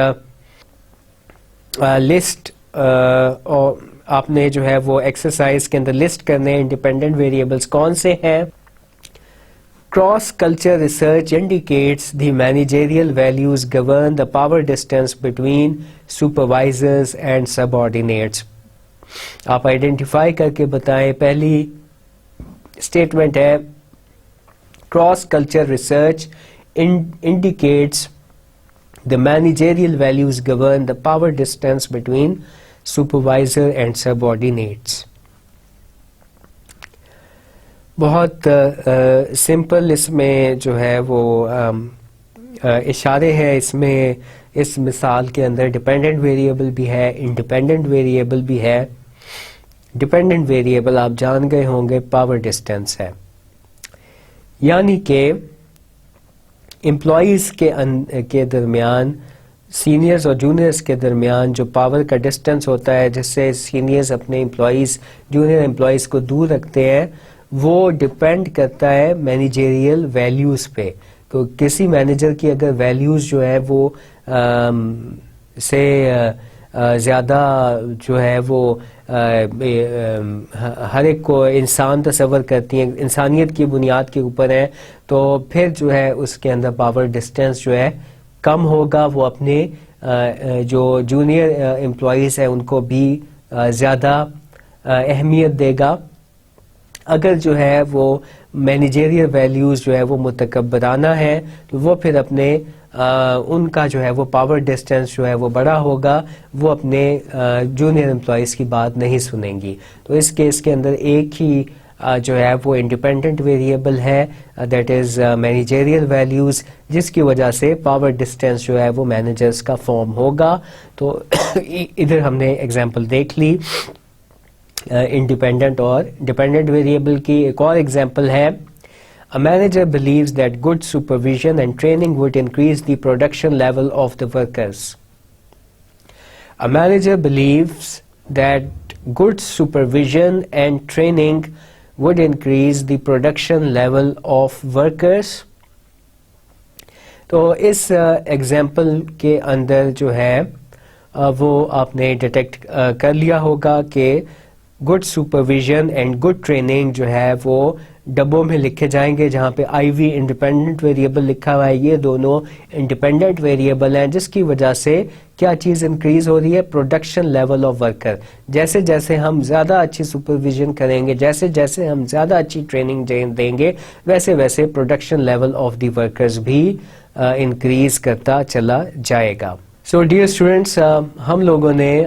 لسٹ, اور آپ نے جو ہے وہ ایکسرسائز کے اندر لسٹ کرنے ہیں انڈیپینڈنٹ ویریبلس کون سے ہیں. Cross culture research indicates the managerial values govern the power distance between supervisors and subordinates. آپ آئیڈینٹیفائی کر کے بتائیں. پہلی اسٹیٹمنٹ ہے cross culture research indicates the managerial values govern the power distance between supervisor and subordinates. بہت simple اس میں جو ہے وہ اشارے ہیں. اس میں اس مثال کے اندر ڈیپینڈنٹ ویریبل بھی ہے, انڈیپینڈنٹ ویریبل بھی ہے. ڈیپینڈنٹ ویریبل آپ جان گئے ہوں گے پاور ڈسٹینس ہے, یعنی کہ امپلائیز کے درمیان, سینئرز اور جونیئرز کے درمیان جو پاور کا ڈسٹینس ہوتا ہے, جس سے سینئرز اپنے امپلائیز جونیئر امپلائیز کو دور رکھتے ہیں, وہ ڈپینڈ کرتا ہے مینیجریل ویلیوز پہ. تو کسی مینیجر کی اگر ویلیوز جو ہے وہ سے زیادہ جو ہے وہ ہر ایک کو انسان تصور کرتی ہیں, انسانیت کی بنیاد کے اوپر ہیں, تو پھر جو ہے اس کے اندر پاور ڈسٹینس جو ہے کم ہوگا. وہ اپنے جو جونیئر امپلائیز ہیں ان کو بھی زیادہ اہمیت دے گا. اگر جو ہے وہ مینیجریل ویلیوز جو ہے وہ متکبرانہ ہے تو وہ پھر اپنے ان کا جو ہے وہ پاور ڈسٹینس جو ہے وہ بڑا ہوگا, وہ اپنے جونیئر امپلائیز کی بات نہیں سنیں گی. تو اس کیس کے اندر ایک ہی جو ہے وہ انڈیپینڈنٹ ویریبل ہے, دیٹ از مینیجریل ویلیوز, جس کی وجہ سے پاور ڈسٹینس جو ہے وہ مینیجرز کا فارم ہوگا. تو ادھر ہم نے ایگزامپل دیکھ لی انڈیپینڈنٹ اور ڈیپینڈنٹ ویریبل کی. ایک اور ایگزامپل ہے, A manager believes that good supervision and training would increase the production level of the workers. A manager believes that good supervision and training would increase the production level of workers. تو اس example کے اندر جو ہے وہ آپ نے detect کر لیا ہوگا کہ good supervision and good training جو ہے وہ ڈبوں میں لکھے جائیں گے, جہاں پہ آئی وی انڈیپینڈنٹ ویریبل لکھا ہوا ہے. یہ دونوں انڈیپینڈنٹ ویریبل ہیں, جس کی وجہ سے کیا چیز انکریز ہو رہی ہے, پروڈکشن لیول آف ورکر. جیسے جیسے ہم زیادہ اچھی سپرویژن کریں گے, جیسے جیسے ہم زیادہ اچھی ٹریننگ دیں گے, ویسے ویسے production level of the workers بھی انکریز کرتا چلا جائے گا. سو ڈیئر اسٹوڈینٹس, ہم لوگوں نے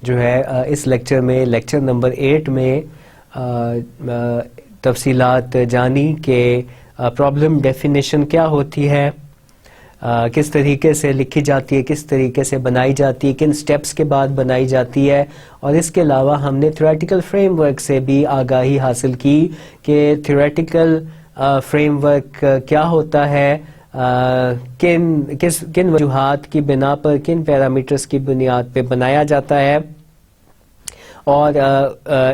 جو ہے اس لیکچر میں, لیکچر نمبر 8 میں تفصیلات جانی کہ پرابلم ڈیفینیشن کیا ہوتی ہے, کس طریقے سے لکھی جاتی ہے, کس طریقے سے بنائی جاتی ہے, کن سٹیپس کے بعد بنائی جاتی ہے. اور اس کے علاوہ ہم نے تھیوریٹیکل فریم ورک سے بھی آگاہی حاصل کی کہ تھیوریٹیکل فریم ورک کیا ہوتا ہے, کن وجوہات کی بنا پر, کن پیرامیٹرز کی بنیاد پہ بنایا جاتا ہے. اور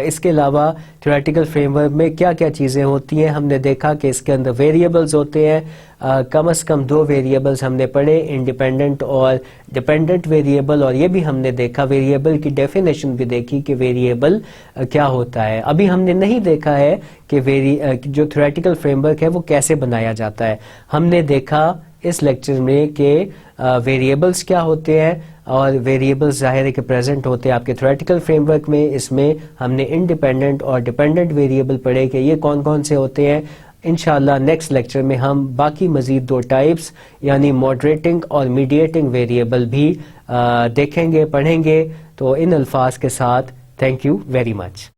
اس کے علاوہ تھیوریٹیکل فریم ورک میں کیا کیا چیزیں ہوتی ہیں. ہم نے دیکھا کہ اس کے اندر ویریبلز ہوتے ہیں, کم از کم 2 ویریبلز ہم نے پڑھے, انڈیپینڈنٹ اور ڈیپینڈنٹ ویریبل. اور یہ بھی ہم نے دیکھا, ویریبل کی ڈیفینیشن بھی دیکھی کہ ویریبل کیا ہوتا ہے. ابھی ہم نے نہیں دیکھا ہے کہ جو تھیوریٹیکل فریم ورک ہے وہ کیسے بنایا جاتا ہے. ہم نے دیکھا اس لیکچر میں کہ ویریبلز کیا ہوتے ہیں, اور ویریبلز ظاہر ہے کہ پریزنٹ ہوتے ہیں آپ کے تھیوریٹیکل فریم ورک میں. اس میں ہم نے انڈیپینڈنٹ اور ڈیپینڈنٹ ویریبل پڑھے کہ یہ کون کون سے ہوتے ہیں. انشاءاللہ نیکسٹ لیکچر میں ہم باقی مزید 2 ٹائپس یعنی ماڈریٹنگ اور میڈیٹنگ ویریبل بھی دیکھیں گے, پڑھیں گے. تو ان الفاظ کے ساتھ تھینک یو ویری مچ.